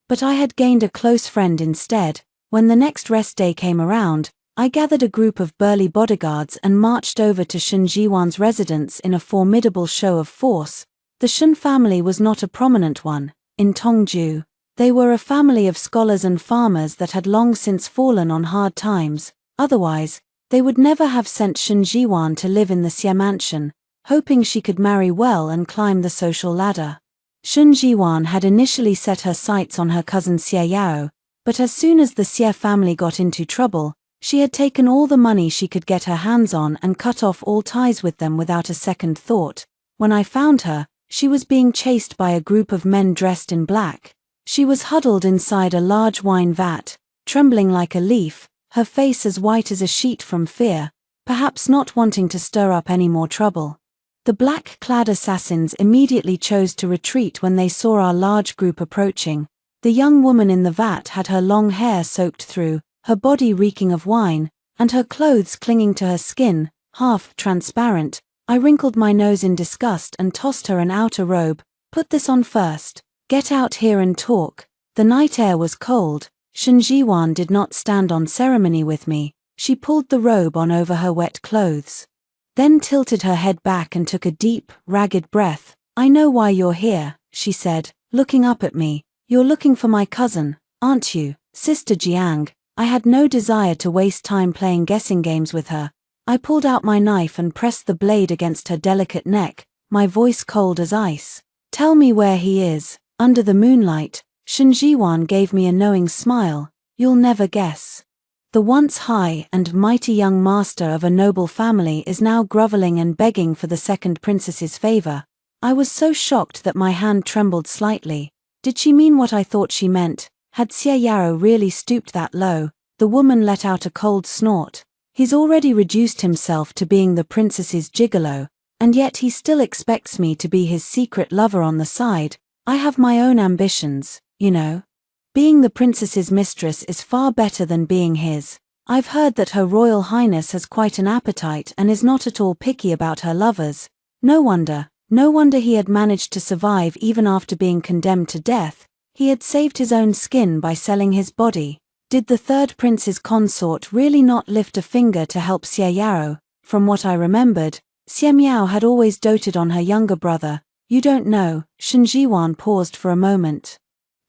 but I had gained a close friend instead. When the next rest day came around, I gathered a group of burly bodyguards and marched over to Shen Jiwan's residence in a formidable show of force. The Shen family was not a prominent one. In Tongju, they were a family of scholars and farmers that had long since fallen on hard times. Otherwise, they would never have sent Shen Jiwan to live in the Xie mansion, hoping she could marry well and climb the social ladder. Shen Jiwan had initially set her sights on her cousin Xie Yao, but as soon as the Xie family got into trouble, she had taken all the money she could get her hands on and cut off all ties with them without a second thought. When I found her, she was being chased by a group of men dressed in black. She was huddled inside a large wine vat, trembling like a leaf, her face as white as a sheet from fear, perhaps not wanting to stir up any more trouble. The black-clad assassins immediately chose to retreat when they saw our large group approaching. The young woman in the vat had her long hair soaked through, her body reeking of wine, and her clothes clinging to her skin, half transparent. I wrinkled my nose in disgust and tossed her an outer robe. "Put this on first. Get out here and talk." The night air was cold. Shen Jiwan did not stand on ceremony with me. She pulled the robe on over her wet clothes, then tilted her head back and took a deep, ragged breath. "I know why you're here," she said, looking up at me. "You're looking for my cousin, aren't you, Sister Jiang?" I had no desire to waste time playing guessing games with her. I pulled out my knife and pressed the blade against her delicate neck, my voice cold as ice. "Tell me where he is." Under the moonlight, Shen Jiwan gave me a knowing smile. "You'll never guess. The once high and mighty young master of a noble family is now groveling and begging for the second princess's favor." I was so shocked that my hand trembled slightly. Did she mean what I thought she meant? Had Xie Yaro really stooped that low? The woman let out a cold snort. "He's already reduced himself to being the princess's gigolo, and yet he still expects me to be his secret lover on the side. I have my own ambitions, you know. Being the princess's mistress is far better than being his. I've heard that Her Royal Highness has quite an appetite and is not at all picky about her lovers." No wonder he had managed to survive even after being condemned to death. He had saved his own skin by selling his body. Did the third prince's consort really not lift a finger to help Xie Yaro? From what I remembered, Xie Miao had always doted on her younger brother. "You don't know." Shen Jiwan paused for a moment,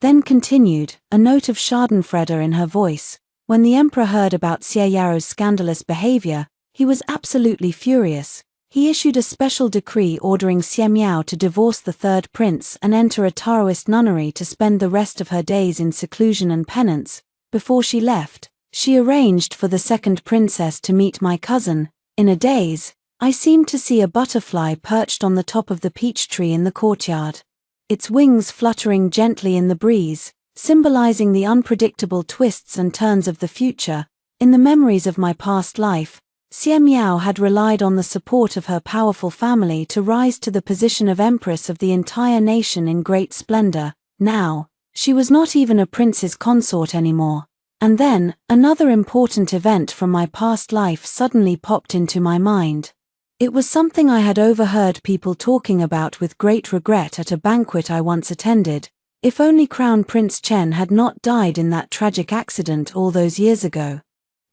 then continued, a note of schadenfreude in her voice. "When the emperor heard about Xie Yaro's scandalous behavior, he was absolutely furious. He issued a special decree ordering Xie Miao to divorce the third prince and enter a Taoist nunnery to spend the rest of her days in seclusion and penance. Before she left, she arranged for the second princess to meet my cousin. In a daze, I seemed to see a butterfly perched on the top of the peach tree in the courtyard, its wings fluttering gently in the breeze, symbolizing the unpredictable twists and turns of the future. In the memories of my past life, Xie Miao had relied on the support of her powerful family to rise to the position of empress of the entire nation in great splendor. Now, she was not even a prince's consort anymore. And then, another important event from my past life suddenly popped into my mind. It was something I had overheard people talking about with great regret at a banquet I once attended. If only Crown Prince Chen had not died in that tragic accident all those years ago,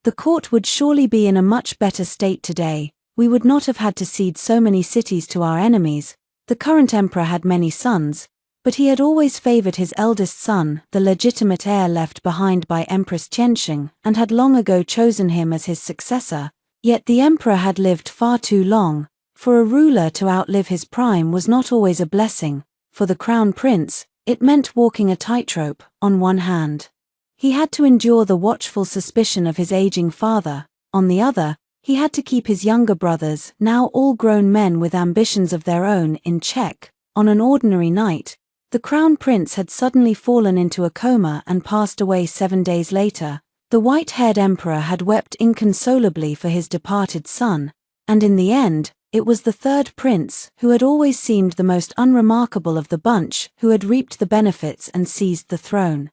the court would surely be in a much better state today. We would not have had to cede so many cities to our enemies. The current emperor had many sons, but he had always favored his eldest son, the legitimate heir left behind by Empress Qiansheng, and had long ago chosen him as his successor. Yet the emperor had lived far too long. For a ruler to outlive his prime was not always a blessing. For the crown prince, it meant walking a tightrope. On one hand, he had to endure the watchful suspicion of his aging father. On the other, he had to keep his younger brothers, now all grown men with ambitions of their own, in check. On an ordinary night, the crown prince had suddenly fallen into a coma and passed away 7 days later. The white-haired emperor had wept inconsolably for his departed son, and in the end, it was the third prince, who had always seemed the most unremarkable of the bunch, who had reaped the benefits and seized the throne.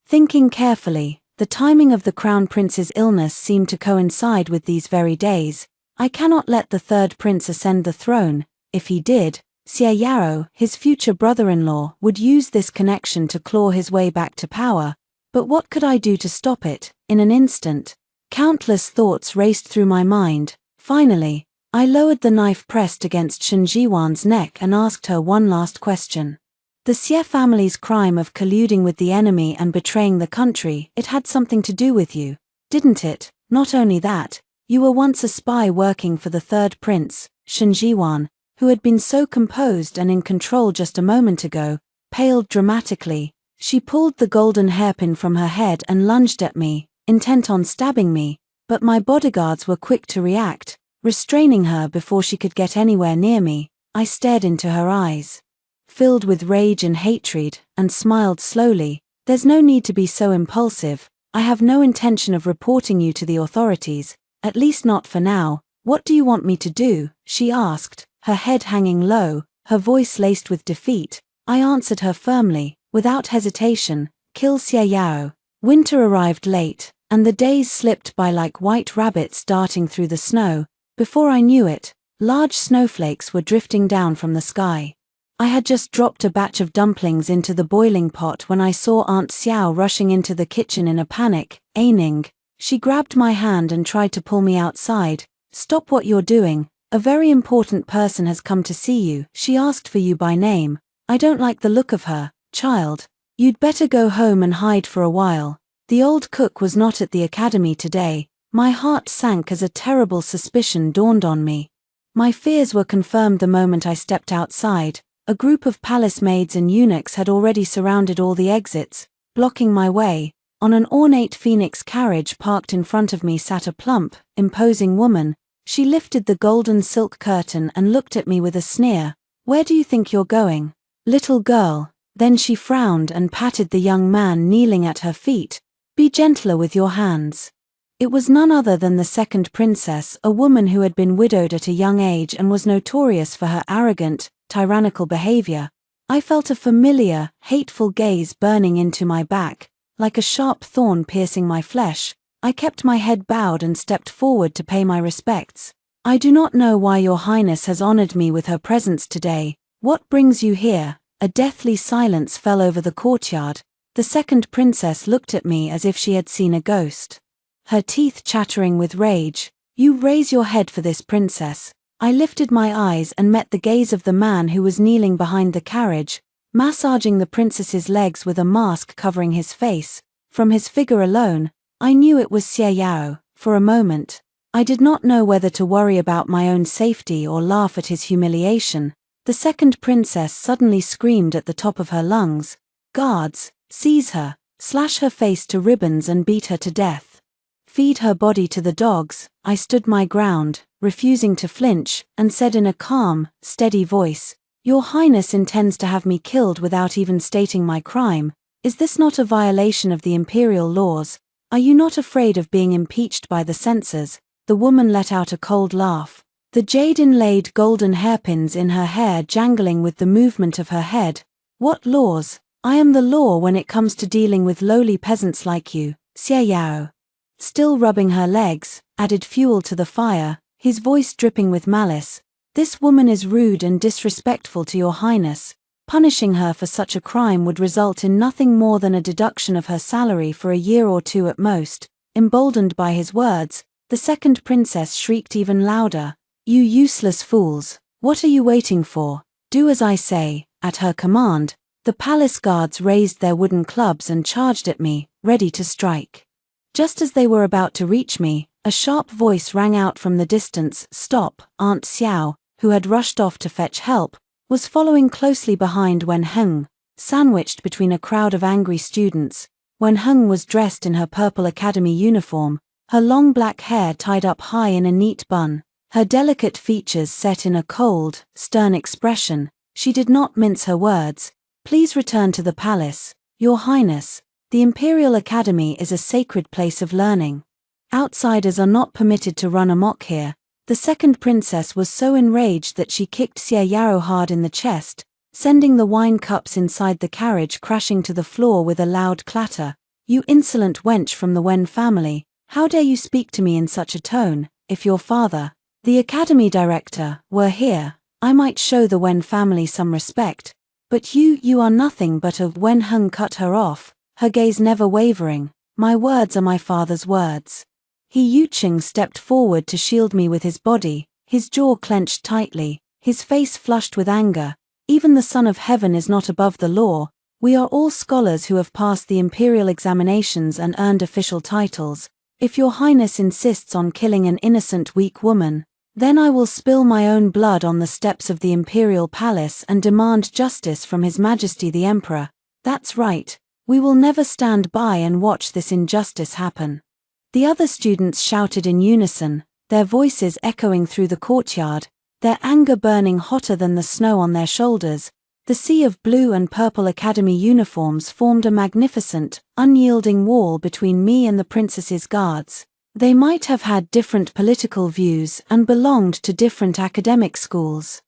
Thinking carefully, the timing of the crown prince's illness seemed to coincide with these very days. I cannot let the third prince ascend the throne. If he did, Xie Yaro, his future brother-in-law, would use this connection to claw his way back to power. But what could I do to stop it? In an instant, countless thoughts raced through my mind. Finally, I lowered the knife pressed against Shen Jiwan's neck and asked her one last question. The Xie family's crime of colluding with the enemy and betraying the country, it had something to do with you, didn't it? Not only that, you were once a spy working for the third prince, Shen Jiwan, who had been so composed and in control just a moment ago, paled dramatically. She pulled the golden hairpin from her head and lunged at me, intent on stabbing me, but my bodyguards were quick to react, restraining her before she could get anywhere near me. I stared into her eyes, filled with rage and hatred, and smiled slowly. "There's no need to be so impulsive. I have no intention of reporting you to the authorities, at least not for now. What do you want me to do?" she asked, her head hanging low, her voice laced with defeat. I answered her firmly, without hesitation, "Kill Xie Yao." Winter arrived late, and the days slipped by like white rabbits darting through the snow. Before I knew it, large snowflakes were drifting down from the sky. I had just dropped a batch of dumplings into the boiling pot when I saw Aunt Xiao rushing into the kitchen in a panic. "Aining." She grabbed my hand and tried to pull me outside. "Stop what you're doing. A very important person has come to see you. She asked for you by name. I don't like the look of her, child. You'd better go home and hide for a while." The old cook was not at the academy today. My heart sank as a terrible suspicion dawned on me. My fears were confirmed the moment I stepped outside. A group of palace maids and eunuchs had already surrounded all the exits, blocking my way. On an ornate phoenix carriage parked in front of me sat a plump, imposing woman. She lifted the golden silk curtain and looked at me with a sneer. "Where do you think you're going, little girl?" Then she frowned and patted the young man kneeling at her feet. "Be gentler with your hands." It was none other than the second princess, a woman who had been widowed at a young age and was notorious for her arrogant, tyrannical behavior. I felt a familiar, hateful gaze burning into my back, like a sharp thorn piercing my flesh. I kept my head bowed and stepped forward to pay my respects. "I do not know why your highness has honored me with her presence today. What brings you here?" A deathly silence fell over the courtyard. The second princess looked at me as if she had seen a ghost, her teeth chattering with rage. "You raise your head for this, princess." I lifted my eyes and met the gaze of the man who was kneeling behind the carriage, massaging the princess's legs with a mask covering his face. From his figure alone, I knew it was Xie Yao. For a moment, I did not know whether to worry about my own safety or laugh at his humiliation. The second princess suddenly screamed at the top of her lungs, "Guards, seize her, slash her face to ribbons and beat her to death. Feed her body to the dogs." I stood my ground, refusing to flinch, and said in a calm, steady voice, "Your highness intends to have me killed without even stating my crime. Is this not a violation of the imperial laws? Are you not afraid of being impeached by the censors?" The woman let out a cold laugh, the jade-inlaid golden hairpins in her hair jangling with the movement of her head. "What laws? I am the law when it comes to dealing with lowly peasants like you." Xie Yao, still rubbing her legs, added fuel to the fire, his voice dripping with malice. "This woman is rude and disrespectful to your highness. Punishing her for such a crime would result in nothing more than a deduction of her salary for a year or two at most." Emboldened by his words, the second princess shrieked even louder, "You useless fools, what are you waiting for? Do as I say." At her command, the palace guards raised their wooden clubs and charged at me, ready to strike. Just as they were about to reach me, a sharp voice rang out from the distance, "Stop!" Aunt Xiao, who had rushed off to fetch help, was following closely behind Wen Heng, sandwiched between a crowd of angry students. Wen Heng was dressed in her purple academy uniform, her long black hair tied up high in a neat bun, her delicate features set in a cold, stern expression. She did not mince her words. "Please return to the palace, your highness. The Imperial Academy is a sacred place of learning. Outsiders are not permitted to run amok here." The second princess was so enraged that she kicked Xie Yao hard in the chest, sending the wine cups inside the carriage crashing to the floor with a loud clatter. "You insolent wench from the Wen family, how dare you speak to me in such a tone? If your father, the academy director, were here, I might show the Wen family some respect. But you are nothing but a..." Wen Heng cut her off, her gaze never wavering. "My words are my father's words." He Yuqing stepped forward to shield me with his body, his jaw clenched tightly, his face flushed with anger. "Even the Son of Heaven is not above the law. We are all scholars who have passed the imperial examinations and earned official titles. If your highness insists on killing an innocent weak woman, then I will spill my own blood on the steps of the imperial palace and demand justice from His Majesty the Emperor. That's right, we will never stand by and watch this injustice happen." The other students shouted in unison, their voices echoing through the courtyard, their anger burning hotter than the snow on their shoulders. The sea of blue and purple academy uniforms formed a magnificent, unyielding wall between me and the princess's guards. They might have had different political views and belonged to different academic schools,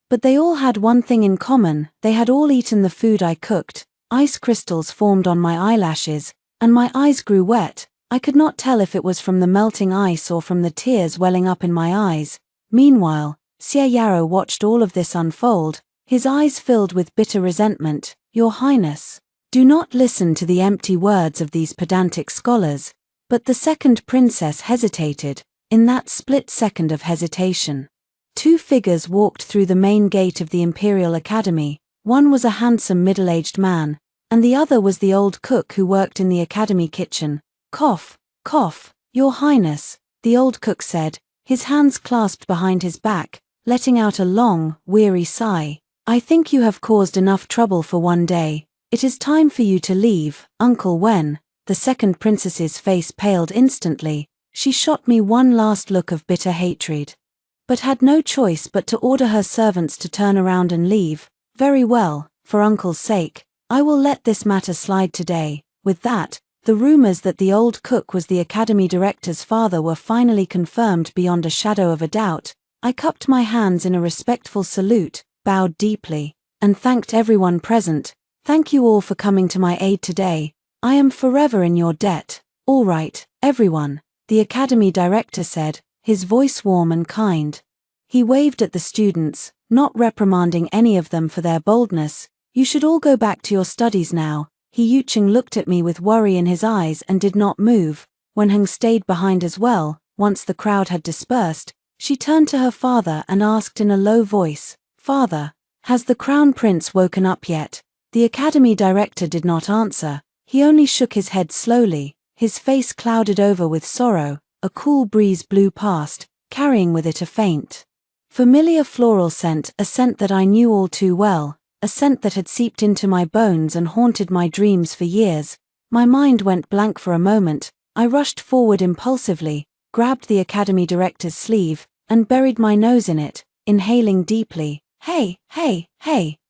But they all had one thing in common: they had all eaten the food I cooked. Ice crystals formed on my eyelashes, and my eyes grew wet. I could not tell if it was from the melting ice or from the tears welling up in my eyes. Meanwhile, Xie Yarrow watched all of this unfold, his eyes filled with bitter resentment. "Your Highness, do not listen to the empty words of these pedantic scholars." But the second princess hesitated. In that split second of hesitation, two figures walked through the main gate of the Imperial Academy. One was a handsome middle-aged man, and the other was the old cook who worked in the academy kitchen. "Cough, cough, Your Highness," the old cook said, his hands clasped behind his back, letting out a long, weary sigh. "I think you have caused enough trouble for one day. It is time for you to leave, Uncle Wen." The second princess's face paled instantly. She shot me one last look of bitter hatred, but had no choice but to order her servants to turn around and leave. "Very well, for Uncle's sake, I will let this matter slide today." With that, the rumors that the old cook was the academy director's father were finally confirmed beyond a shadow of a doubt. I cupped my hands in a respectful salute, bowed deeply, and thanked everyone present. "Thank you all for coming to my aid today. I am forever in your debt." "All right, everyone," the academy director said, his voice warm and kind. He waved at the students, not reprimanding any of them for their boldness. "You should all go back to your studies now." He Yucheng looked at me with worry in his eyes and did not move. Wen Heng stayed behind as well. Once the crowd had dispersed, she turned to her father and asked in a low voice, "Father, has the crown prince woken up yet?" The academy director did not answer. He only shook his head slowly, his face clouded over with sorrow. A cool breeze blew past, carrying with it a faint, familiar floral scent, a scent that I knew all too well, a scent that had seeped into my bones and haunted my dreams for years. My mind went blank for a moment. I rushed forward impulsively, grabbed the academy director's sleeve, and buried my nose in it, inhaling deeply. Hey,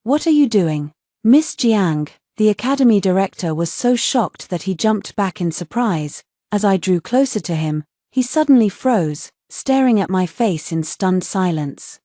what are you doing?" "Miss Jiang." The academy director was so shocked that he jumped back in surprise. As I drew closer to him, he suddenly froze, staring at my face in stunned silence.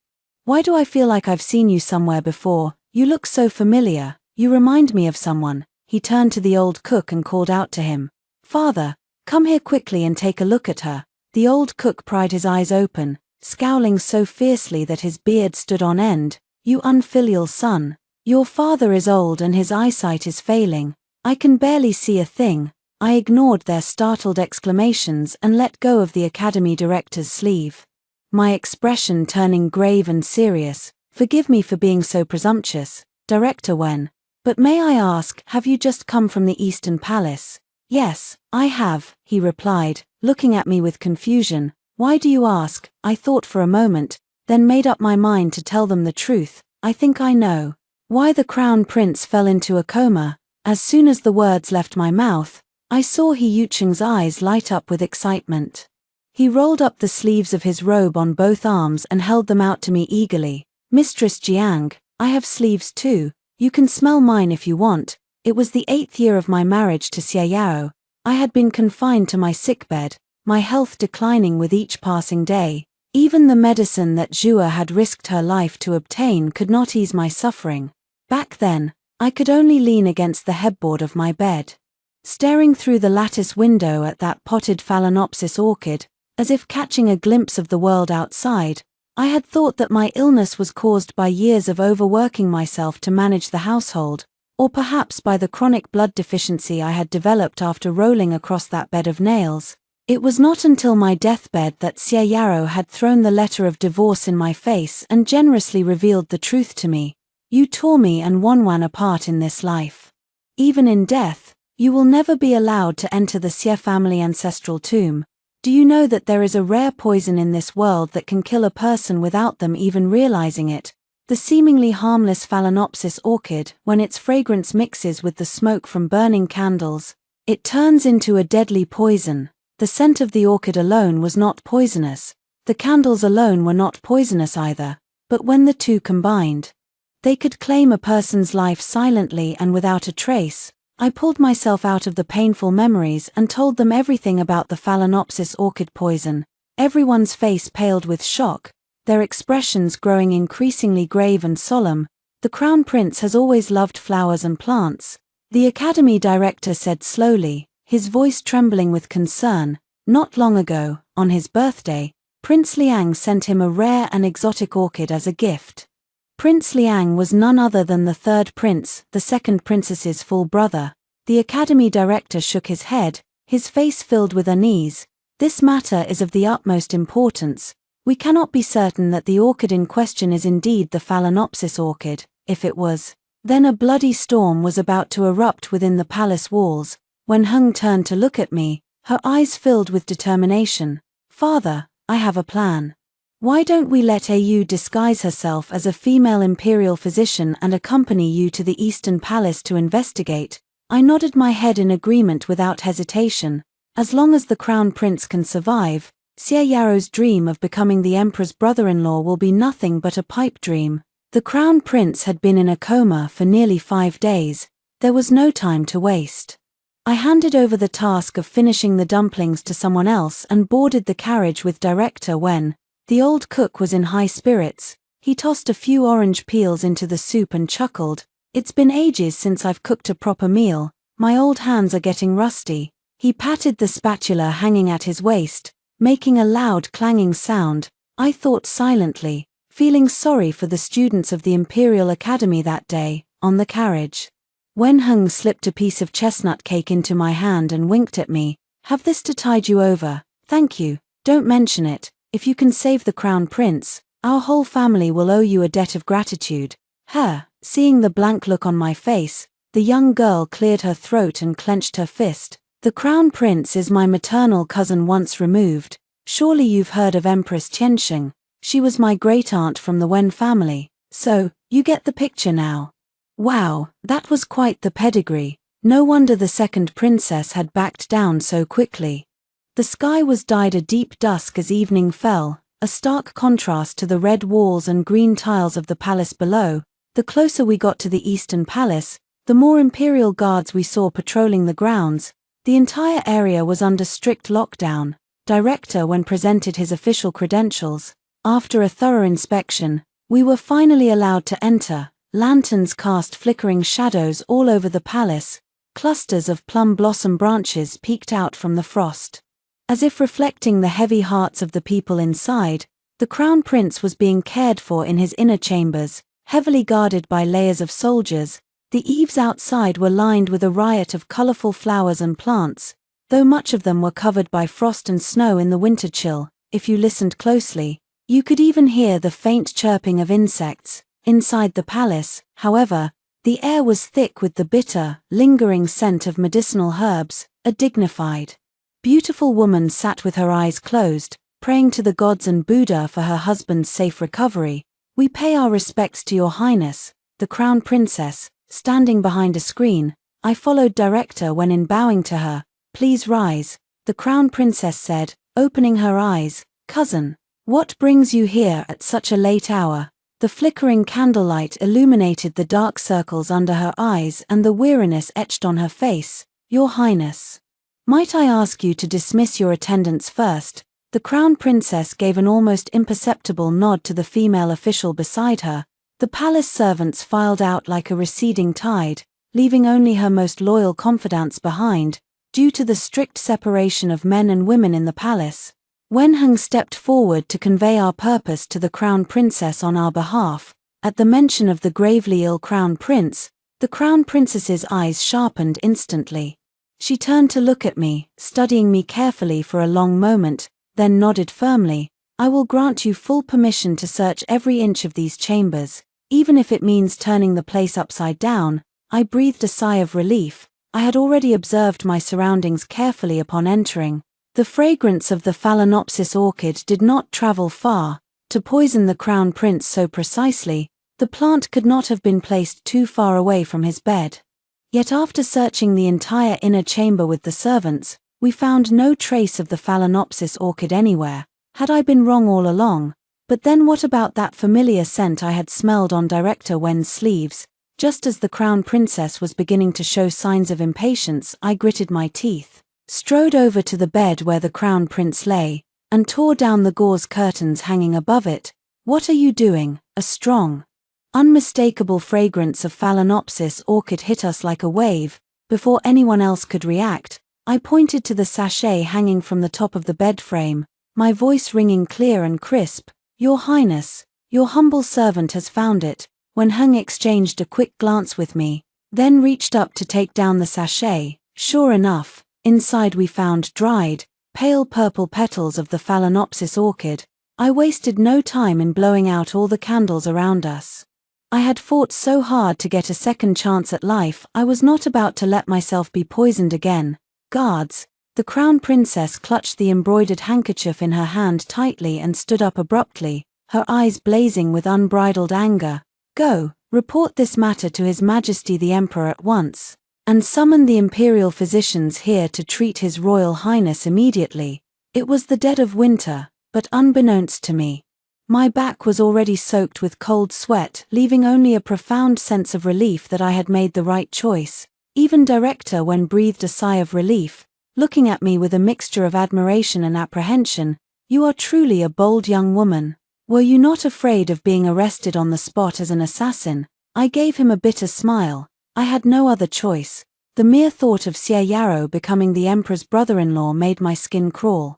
"Why do I feel like I've seen you somewhere before? You look so familiar. You remind me of someone." He turned to the old cook and called out to him, "Father, come here quickly and take a look at her." The old cook pried his eyes open, scowling so fiercely that his beard stood on end. "You unfilial son. Your father is old and his eyesight is failing. I can barely see a thing." I ignored their startled exclamations and let go of the academy director's sleeve, my expression turning grave and serious. "Forgive me for being so presumptuous, Director Wen, but may I ask, have you just come from the Eastern Palace?" "Yes, I have," he replied, looking at me with confusion. "Why do you ask?" I thought for a moment, then made up my mind to tell them the truth. "I think I know why the crown prince fell into a coma." As soon as the words left my mouth, I saw He Yucheng's eyes light up with excitement. He rolled up the sleeves of his robe on both arms and held them out to me eagerly. "Mistress Jiang, I have sleeves too. You can smell mine if you want." It was the 8th year of my marriage to Xie Yarrow. I had been confined to my sickbed, my health declining with each passing day. Even the medicine that Zhua had risked her life to obtain could not ease my suffering. Back then, I could only lean against the headboard of my bed, staring through the lattice window at that potted Phalaenopsis orchid, as if catching a glimpse of the world outside. I had thought that my illness was caused by years of overworking myself to manage the household, or perhaps by the chronic blood deficiency I had developed after rolling across that bed of nails. It was not until my deathbed that Xie Yarrow had thrown the letter of divorce in my face and generously revealed the truth to me. "You tore me and Wanwan apart in this life. Even in death, you will never be allowed to enter the Xie family ancestral tomb. Do you know that there is a rare poison in this world that can kill a person without them even realizing it? The seemingly harmless Phalaenopsis orchid, when its fragrance mixes with the smoke from burning candles, it turns into a deadly poison." The scent of the orchid alone was not poisonous. The candles alone were not poisonous either, but when the two combined, they could claim a person's life silently and without a trace. I pulled myself out of the painful memories and told them everything about the Phalaenopsis orchid poison. Everyone's face paled with shock. their expressions growing increasingly grave and solemn. "The Crown Prince has always loved flowers and plants," the Academy director said slowly, his voice trembling with concern. "Not long ago, on his birthday, Prince Liang sent him a rare and exotic orchid as a gift." Prince Liang was none other than the third prince, the second princess's full brother. The Academy director shook his head, his face filled with unease. "This matter is of the utmost importance. We cannot be certain that the orchid in question is indeed the Phalaenopsis orchid. If it was..." Then a bloody storm was about to erupt within the palace walls, when Heng turned to look at me, her eyes filled with determination. "Father, I have a plan. Why don't we let Au disguise herself as a female imperial physician and accompany you to the Eastern Palace to investigate?" I nodded my head in agreement without hesitation. As long as the Crown Prince can survive, Xie Yaro's dream of becoming the Emperor's brother-in-law will be nothing but a pipe dream. The Crown Prince had been in a coma for nearly 5 days. There was no time to waste. I handed over the task of finishing the dumplings to someone else and boarded the carriage with director when the old cook was in high spirits. He tossed a few orange peels into the soup and chuckled. "It's been ages since I've cooked a proper meal. My old hands are getting rusty." He patted the spatula hanging at his waist, making a loud clanging sound. I thought silently, feeling sorry for the students of the Imperial Academy that day, on the carriage. When Heng slipped a piece of chestnut cake into my hand and winked at me, "Have this to tide you over." "Thank you, don't mention it. If you can save the Crown Prince, our whole family will owe you a debt of gratitude." Seeing the blank look on my face, the young girl cleared her throat and clenched her fist. "The Crown Prince is my maternal cousin once removed. Surely you've heard of Empress Tiansheng. She was my great-aunt from the Wen family. So, you get the picture now." Wow, that was quite the pedigree. No wonder the second princess had backed down so quickly. The sky was dyed a deep dusk as evening fell, a stark contrast to the red walls and green tiles of the palace below. The closer we got to the Eastern Palace, the more imperial guards we saw patrolling the grounds. The entire area was under strict lockdown. Director when presented his official credentials. After a thorough inspection, we were finally allowed to enter. Lanterns cast flickering shadows all over the palace. Clusters of plum blossom branches peeked out from the frost. As if reflecting the heavy hearts of the people inside, the Crown Prince was being cared for in his inner chambers, heavily guarded by layers of soldiers. The eaves outside were lined with a riot of colorful flowers and plants, though much of them were covered by frost and snow in the winter chill. If you listened closely, you could even hear the faint chirping of insects. Inside the palace, however, the air was thick with the bitter, lingering scent of medicinal herbs. A dignified, beautiful woman sat with her eyes closed, praying to the gods and Buddha for her husband's safe recovery. "We pay our respects to your highness," the Crown Princess, standing behind a screen. I followed director when in bowing to her. "Please rise," the Crown Princess said, opening her eyes. "Cousin, what brings you here at such a late hour?" The flickering candlelight illuminated the dark circles under her eyes and the weariness etched on her face. "Your Highness, might I ask you to dismiss your attendants first?" The Crown Princess gave an almost imperceptible nod to the female official beside her. The palace servants filed out like a receding tide, leaving only her most loyal confidants behind, due to the strict separation of men and women in the palace. Wen Heng stepped forward to convey our purpose to the Crown Princess on our behalf. At the mention of the gravely ill Crown Prince, the Crown Princess's eyes sharpened instantly. She turned to look at me, studying me carefully for a long moment, then nodded firmly. "I will grant you full permission to search every inch of these chambers, even if it means turning the place upside down." I breathed a sigh of relief. I had already observed my surroundings carefully upon entering. The fragrance of the Phalaenopsis orchid did not travel far to poison the Crown Prince so precisely. The plant could not have been placed too far away from his bed. Yet after searching the entire inner chamber with the servants, we found no trace of the Phalaenopsis orchid anywhere. Had I been wrong all along? But then what about that familiar scent I had smelled on Director Wen's sleeves? Just as the Crown Princess was beginning to show signs of impatience, I gritted my teeth, strode over to the bed where the Crown Prince lay, and tore down the gauze curtains hanging above it. What are you doing?" A strong, unmistakable fragrance of Phalaenopsis orchid hit us like a wave. Before anyone else could react, I pointed to the sachet hanging from the top of the bed frame, my voice ringing clear and crisp. "Your Highness, your humble servant has found it." When Heng exchanged a quick glance with me, then reached up to take down the sachet, sure enough, inside we found dried, pale purple petals of the Phalaenopsis orchid. I wasted no time in blowing out all the candles around us. I had fought so hard to get a second chance at life, I was not about to let myself be poisoned again. "Guards!" The crown princess clutched the embroidered handkerchief in her hand tightly and stood up abruptly, her eyes blazing with unbridled anger. "Go, report this matter to His Majesty the Emperor at once, and summon the imperial physicians here to treat His Royal Highness immediately." It was the dead of winter, but unbeknownst to me, my back was already soaked with cold sweat, leaving only a profound sense of relief that I had made the right choice. Even Director Wen breathed a sigh of relief, looking at me with a mixture of admiration and apprehension. "You are truly a bold young woman. Were you not afraid of being arrested on the spot as an assassin?" I gave him a bitter smile. I had no other choice. The mere thought of Xie Yarou becoming the Emperor's brother-in-law made my skin crawl.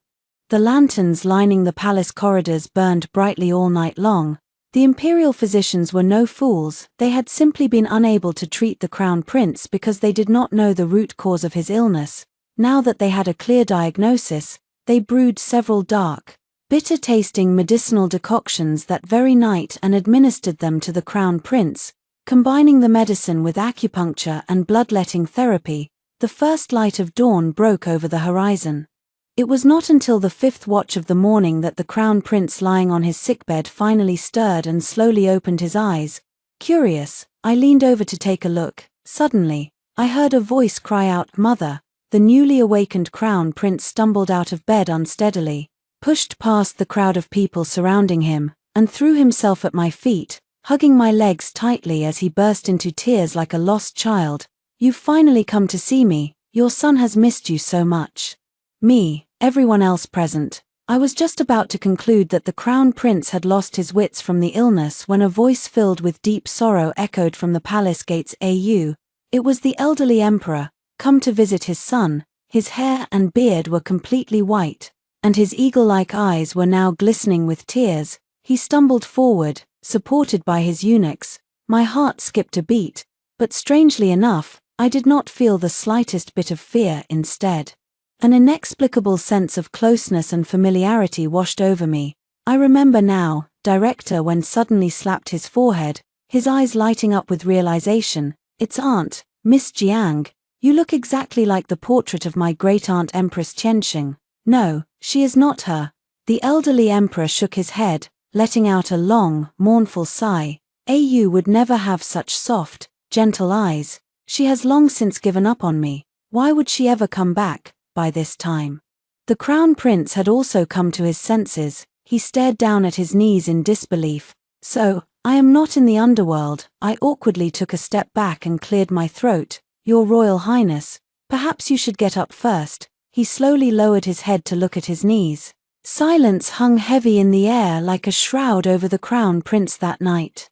The lanterns lining the palace corridors burned brightly all night long. The imperial physicians were no fools, they had simply been unable to treat the crown prince because they did not know the root cause of his illness. Now that they had a clear diagnosis, they brewed several dark, bitter-tasting medicinal decoctions that very night and administered them to the crown prince, combining the medicine with acupuncture and bloodletting therapy. The first light of dawn broke over the horizon. It was not until the 5th watch of the morning that the crown prince lying on his sickbed finally stirred and slowly opened his eyes. Curious, I leaned over to take a look. Suddenly, I heard a voice cry out, "Mother!" The newly awakened crown prince stumbled out of bed unsteadily, pushed past the crowd of people surrounding him, and threw himself at my feet, hugging my legs tightly as he burst into tears like a lost child. "You've finally come to see me. Your son has missed you so much." Me, everyone else present. I was just about to conclude that the crown prince had lost his wits from the illness when a voice filled with deep sorrow echoed from the palace gates. "Au." It was the elderly emperor, come to visit his son. His hair and beard were completely white, and his eagle-like eyes were now glistening with tears. He stumbled forward, supported by his eunuchs. My heart skipped a beat, but strangely enough, I did not feel the slightest bit of fear. Instead, an inexplicable sense of closeness and familiarity washed over me. I remember now, Director Wen suddenly slapped his forehead, his eyes lighting up with realization. "It's Aunt, Miss Jiang. You look exactly like the portrait of my great-aunt Empress Qianxing." "No, she is not her." The elderly emperor shook his head, letting out a long, mournful sigh. "Au would never have such soft, gentle eyes. She has long since given up on me. Why would she ever come back?" By this time, the crown prince had also come to his senses. He stared down at his knees in disbelief. "So, I am not in the underworld." I awkwardly took a step back and cleared my throat. "Your Royal Highness, perhaps you should get up first." He slowly lowered his head to look at his knees. Silence hung heavy in the air like a shroud over the crown prince that night.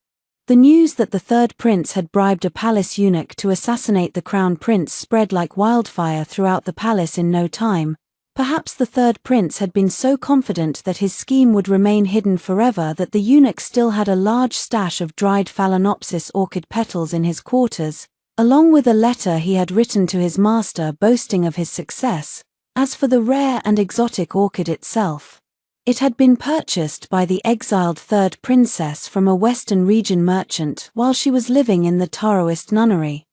The news that the third prince had bribed a palace eunuch to assassinate the crown prince spread like wildfire throughout the palace in no time. Perhaps the third prince had been so confident that his scheme would remain hidden forever that the eunuch still had a large stash of dried Phalaenopsis orchid petals in his quarters, along with a letter he had written to his master boasting of his success. As for the rare and exotic orchid itself, it had been purchased by the exiled third princess from a Western region merchant while she was living in the Taoist nunnery.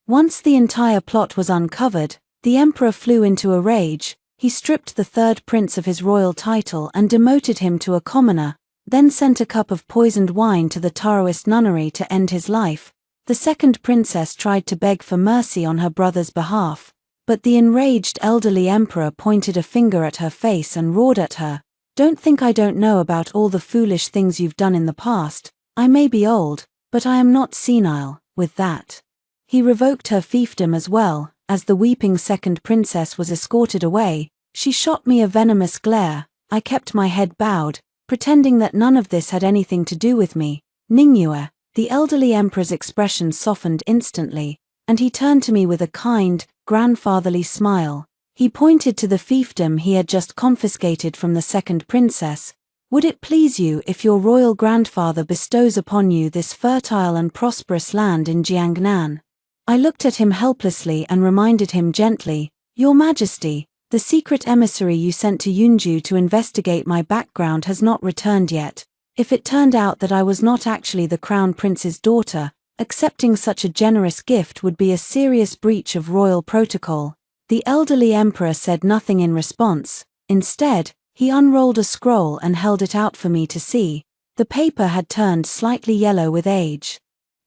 Once the entire plot was uncovered, the emperor flew into a rage. He stripped the third prince of his royal title and demoted him to a commoner, then sent a cup of poisoned wine to the Taoist nunnery to end his life. The second princess tried to beg for mercy on her brother's behalf, but the enraged elderly emperor pointed a finger at her face and roared at her. "Don't think I don't know about all the foolish things you've done in the past. I may be old, but I am not senile." With that, he revoked her fiefdom as well. As the weeping second princess was escorted away, she shot me a venomous glare. I kept my head bowed, pretending that none of this had anything to do with me. Ningyue, the elderly emperor's expression softened instantly, and he turned to me with a kind, grandfatherly smile. He pointed to the fiefdom he had just confiscated from the second princess. Would it please you if your royal grandfather bestows upon you this fertile and prosperous land in Jiangnan? I looked at him helplessly and reminded him gently, Your Majesty, the secret emissary you sent to Yunju to investigate my background has not returned yet. If it turned out that I was not actually the crown prince's daughter, accepting such a generous gift would be a serious breach of royal protocol. The elderly emperor said nothing in response. Instead, he unrolled a scroll and held it out for me to see. The paper had turned slightly yellow with age.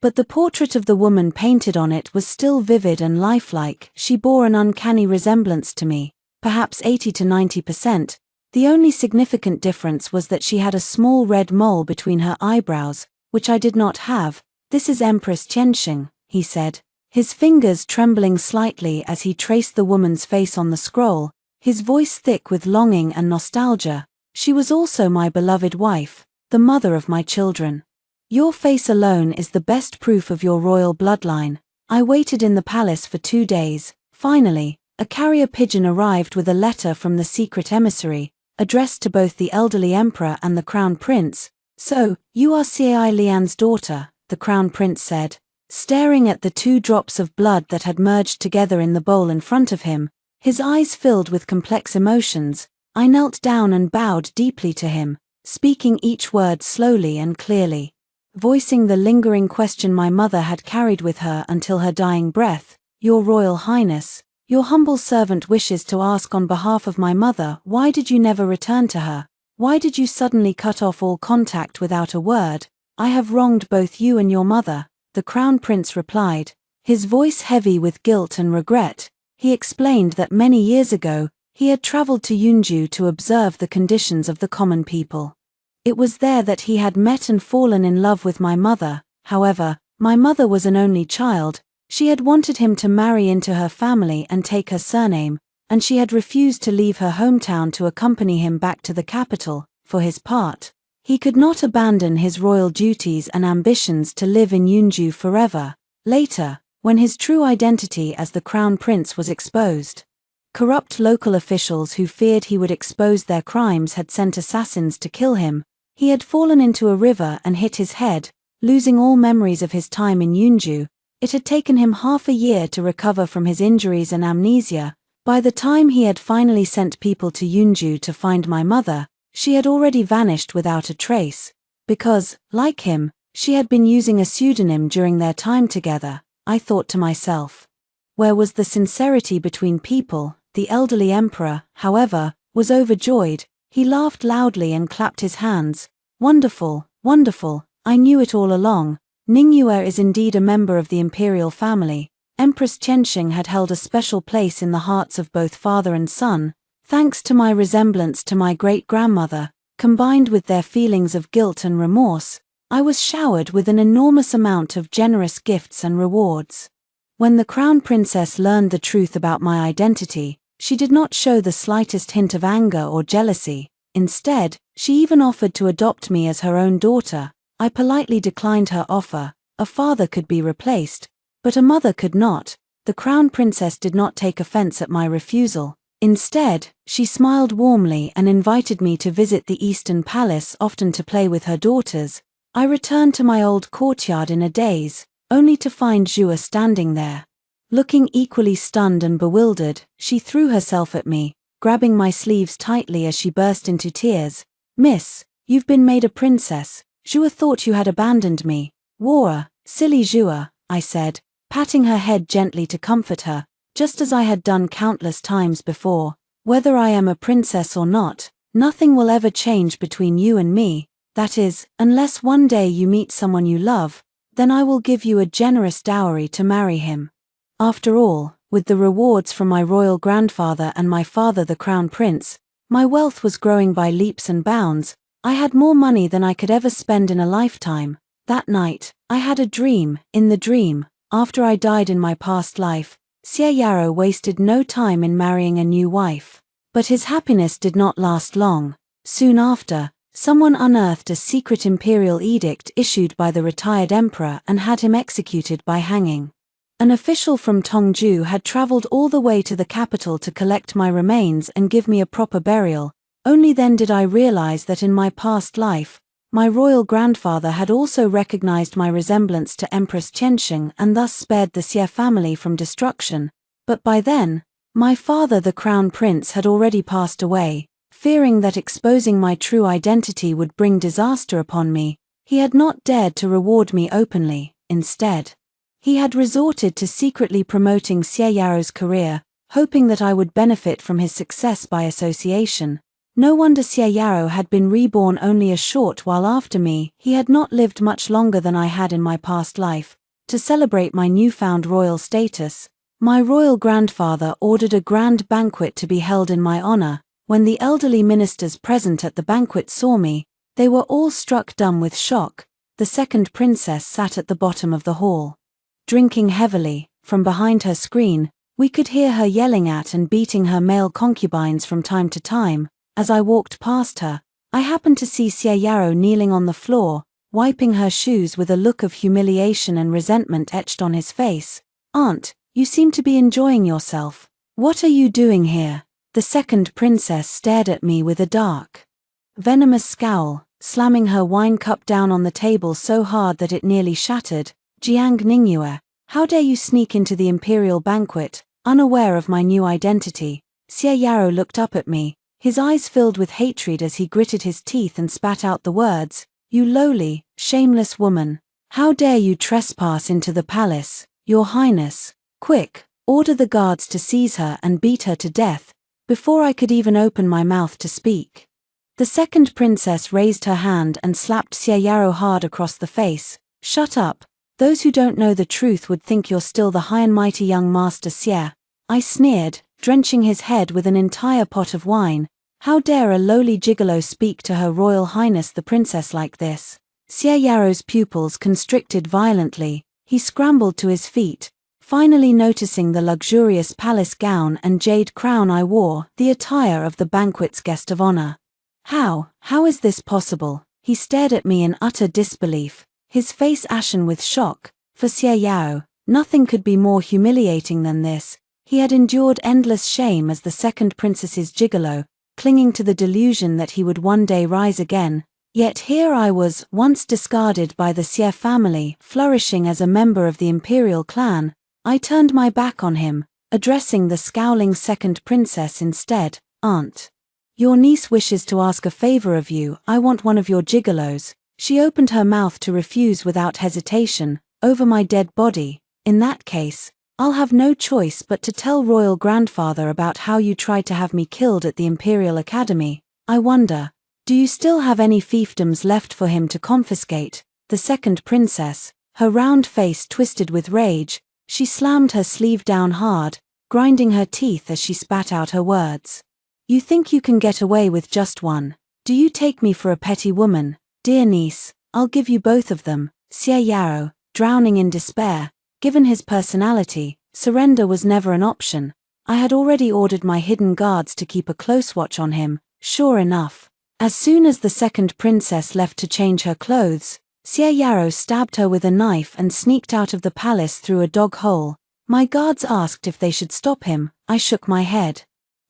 But the portrait of the woman painted on it was still vivid and lifelike. She bore an uncanny resemblance to me, perhaps 80 to 90%. The only significant difference was that she had a small red mole between her eyebrows, which I did not have. This is Empress Qianxing, he said, his fingers trembling slightly as he traced the woman's face on the scroll, his voice thick with longing and nostalgia. She was also my beloved wife, the mother of my children. Your face alone is the best proof of your royal bloodline. I waited in the palace for 2 days. Finally, a carrier pigeon arrived with a letter from the secret emissary, addressed to both the elderly emperor and the crown prince. So, you are Cai Lian's daughter, the crown prince said, staring at the 2 drops of blood that had merged together in the bowl in front of him, his eyes filled with complex emotions. I knelt down and bowed deeply to him, speaking each word slowly and clearly, voicing the lingering question my mother had carried with her until her dying breath. Your Royal Highness, your humble servant wishes to ask on behalf of my mother, why did you never return to her? Why did you suddenly cut off all contact without a word? I have wronged both you and your mother, the crown prince replied, his voice heavy with guilt and regret. He explained that many years ago, he had traveled to Yunju to observe the conditions of the common people. It was there that he had met and fallen in love with my mother. However, my mother was an only child. She had wanted him to marry into her family and take her surname, and she had refused to leave her hometown to accompany him back to the capital. For his part, he could not abandon his royal duties and ambitions to live in Yunju forever. Later, when his true identity as the crown prince was exposed, corrupt local officials who feared he would expose their crimes had sent assassins to kill him. He had fallen into a river and hit his head, losing all memories of his time in Yunju. It had taken him half a year to recover from his injuries and amnesia. By the time he had finally sent people to Yunju to find my mother, she had already vanished without a trace. Because, like him, she had been using a pseudonym during their time together, I thought to myself. Where was the sincerity between people? The elderly emperor, however, was overjoyed. He laughed loudly and clapped his hands. Wonderful, wonderful, I knew it all along. Ningyue is indeed a member of the imperial family. Empress Qianxing had held a special place in the hearts of both father and son, thanks to my resemblance to my great-grandmother. Combined with their feelings of guilt and remorse, I was showered with an enormous amount of generous gifts and rewards. When the crown princess learned the truth about my identity, she did not show the slightest hint of anger or jealousy. Instead, she even offered to adopt me as her own daughter. I politely declined her offer. A father could be replaced, but a mother could not. The crown princess did not take offense at my refusal. Instead, she smiled warmly and invited me to visit the Eastern Palace, often to play with her daughters. I returned to my old courtyard in a daze, only to find Zhua standing there. Looking equally stunned and bewildered, she threw herself at me, grabbing my sleeves tightly as she burst into tears. Miss, you've been made a princess. Zhua thought you had abandoned me. Wara, silly Zhua, I said, patting her head gently to comfort her, just as I had done countless times before. Whether I am a princess or not, nothing will ever change between you and me. That is, unless one day you meet someone you love, then I will give you a generous dowry to marry him. After all, with the rewards from my royal grandfather and my father the crown prince, my wealth was growing by leaps and bounds. I had more money than I could ever spend in a lifetime. That night, I had a dream. In the dream, after I died in my past life, Xie Yarrow wasted no time in marrying a new wife. But his happiness did not last long. Soon after, Someone unearthed a secret imperial edict issued by the retired emperor and had him executed by hanging. An official from Tongju had traveled all the way to the capital to collect my remains and give me a proper burial. Only then did I realize that in my past life, my royal grandfather had also recognized my resemblance to Empress Qiansheng and thus spared the Xie family from destruction. But by then, my father the crown prince had already passed away. Fearing that exposing my true identity would bring disaster upon me, he had not dared to reward me openly. Instead, he had resorted to secretly promoting Xie Yaro's career, hoping that I would benefit from his success by association. No wonder Xie Yaro had been reborn only a short while after me. He had not lived much longer than I had in my past life. To celebrate my newfound royal status, my royal grandfather ordered a grand banquet to be held in my honor. When the elderly ministers present at the banquet saw me, they were all struck dumb with shock. The second princess sat at the bottom of the hall. Drinking heavily. From behind her screen, we could hear her yelling at and beating her male concubines from time to time. As I walked past her, I happened to see Xie Yaro kneeling on the floor, wiping her shoes with a look of humiliation and resentment etched on his face. "Aunt, you seem to be enjoying yourself. What are you doing here?" The second princess stared at me with a dark, venomous scowl, slamming her wine cup down on the table so hard that it nearly shattered. "Jiang Ningyue, how dare you sneak into the imperial banquet, unaware of my new identity?" Xie Yaro looked up at me, his eyes filled with hatred as he gritted his teeth and spat out the words, "You lowly, shameless woman. How dare you trespass into the palace, your highness? Quick, order the guards to seize her and beat her to death." Before I could even open my mouth to speak, the second princess raised her hand and slapped Xie Yaro hard across the face. "Shut up. Those who don't know the truth would think you're still the high and mighty young master Xie," I sneered, drenching his head with an entire pot of wine. "How dare a lowly gigolo speak to her royal highness the princess like this?" Xie Yaro's pupils constricted violently. He scrambled to his feet, finally noticing the luxurious palace gown and jade crown I wore, the attire of the banquet's guest of honor. How is this possible?" He stared at me in utter disbelief, his face ashen with shock. For Xie Yao, nothing could be more humiliating than this. He had endured endless shame as the second princess's gigolo, clinging to the delusion that he would one day rise again. Yet here I was, once discarded by the Xie family, flourishing as a member of the imperial clan. I turned my back on him, addressing the scowling second princess instead. "Aunt, your niece wishes to ask a favor of you. I want one of your gigolos." She opened her mouth to refuse without hesitation. "Over my dead body? In that case, I'll have no choice but to tell royal grandfather about how you tried to have me killed at the Imperial Academy. I wonder, do you still have any fiefdoms left for him to confiscate?" The second princess, her round face twisted with rage, she slammed her sleeve down hard, grinding her teeth as she spat out her words. "You think you can get away with just one? Do you take me for a petty woman? Dear niece, I'll give you both of them." Xie Yaro, drowning in despair. Given his personality, surrender was never an option. I had already ordered my hidden guards to keep a close watch on him. Sure enough, as soon as the second princess left to change her clothes, Xie Yaro stabbed her with a knife and sneaked out of the palace through a dog hole. My guards asked if they should stop him. I shook my head.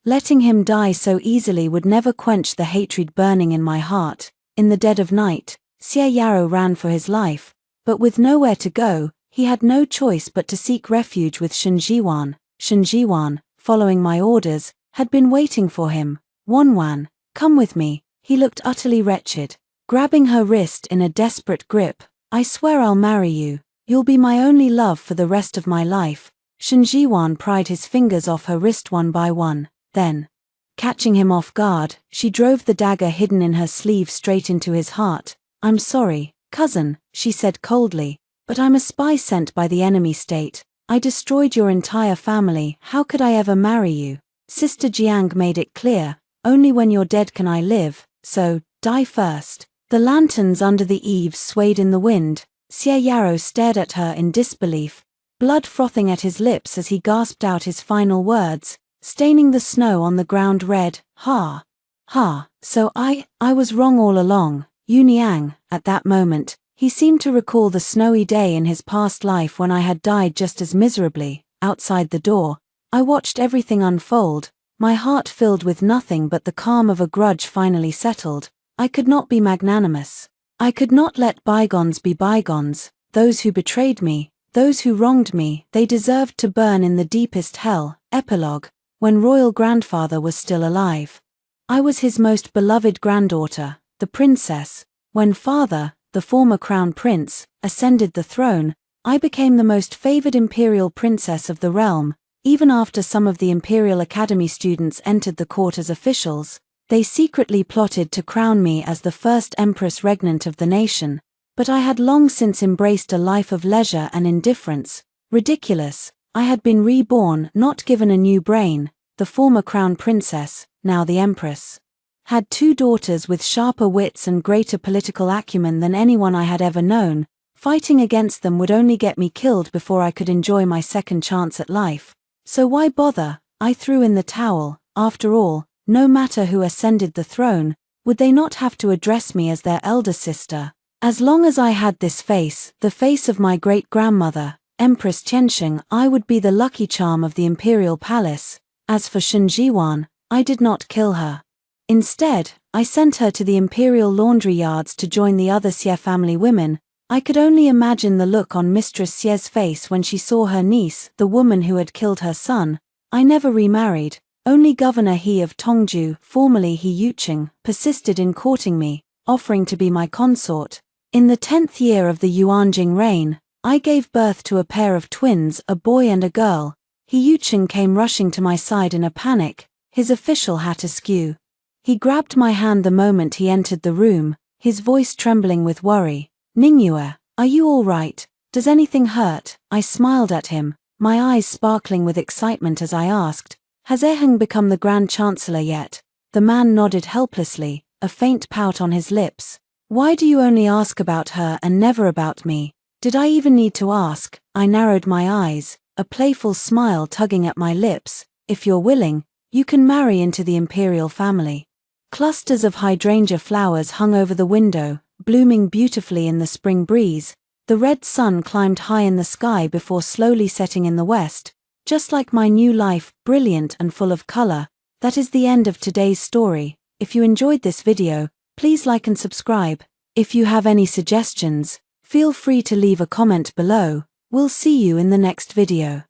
Letting him die so easily would never quench the hatred burning in my heart. In the dead of night, Xie Yaro ran for his life, but with nowhere to go, he had no choice but to seek refuge with Shen Jiwan. Shen Jiwan, following my orders, had been waiting for him. "Wanwan, come with me." He looked utterly wretched, grabbing her wrist in a desperate grip. "I swear I'll marry you. You'll be my only love for the rest of my life." Shen Jiwan pried his fingers off her wrist one by one. Then, catching him off guard, she drove the dagger hidden in her sleeve straight into his heart. "I'm sorry, cousin," she said coldly, "but I'm a spy sent by the enemy state. I destroyed your entire family. How could I ever marry you?" Sister Jiang made it clear, "Only when you're dead can I live, so, die first." The lanterns under the eaves swayed in the wind. Xie Yaro stared at her in disbelief, blood frothing at his lips as he gasped out his final words, staining the snow on the ground red. "Ha! Ha!" So I was wrong all along. Yuniang, at that moment, he seemed to recall the snowy day in his past life when I had died just as miserably. Outside the door, I watched everything unfold, my heart filled with nothing but the calm of a grudge finally settled. I could not be magnanimous. I could not let bygones be bygones. Those who betrayed me, those who wronged me, they deserved to burn in the deepest hell. Epilogue. When royal grandfather was still alive, I was his most beloved granddaughter, the princess. When father, the former crown prince, ascended the throne, I became the most favored imperial princess of the realm. Even after some of the Imperial Academy students entered the court as officials, they secretly plotted to crown me as the first empress regnant of the nation. But I had long since embraced a life of leisure and indifference. Ridiculous. I had been reborn, not given a new brain. The former crown princess, now the empress, had 2 daughters with sharper wits and greater political acumen than anyone I had ever known. Fighting against them would only get me killed before I could enjoy my second chance at life. So why bother? I threw in the towel. After all, no matter who ascended the throne, would they not have to address me as their elder sister? As long as I had this face, the face of my great-grandmother, Empress Qiansheng, I would be the lucky charm of the imperial palace. As for Shen Jiwan, I did not kill her. Instead, I sent her to the imperial laundry yards to join the other Xie family women. I could only imagine the look on Mistress Xie's face when she saw her niece, the woman who had killed her son. I never remarried. Only Governor He of Tongju, formerly He Yuqing, persisted in courting me, offering to be my consort. In the 10th year of the Yuanjing reign, I gave birth to a pair of twins, a boy and a girl. He Yuqing came rushing to my side in a panic, his official hat askew. He grabbed my hand the moment he entered the room, his voice trembling with worry. "Ningyue, are you all right? Does anything hurt?" I smiled at him, my eyes sparkling with excitement as I asked, "Has Eheng become the Grand Chancellor yet?" The man nodded helplessly, a faint pout on his lips. "Why do you only ask about her and never about me?" Did I even need to ask? I narrowed my eyes, a playful smile tugging at my lips. "If you're willing, you can marry into the imperial family." Clusters of hydrangea flowers hung over the window, blooming beautifully in the spring breeze. The red sun climbed high in the sky before slowly setting in the west, just like my new life, brilliant and full of color. That is the end of today's story. If you enjoyed this video, please like and subscribe. If you have any suggestions, feel free to leave a comment below. We'll see you in the next video.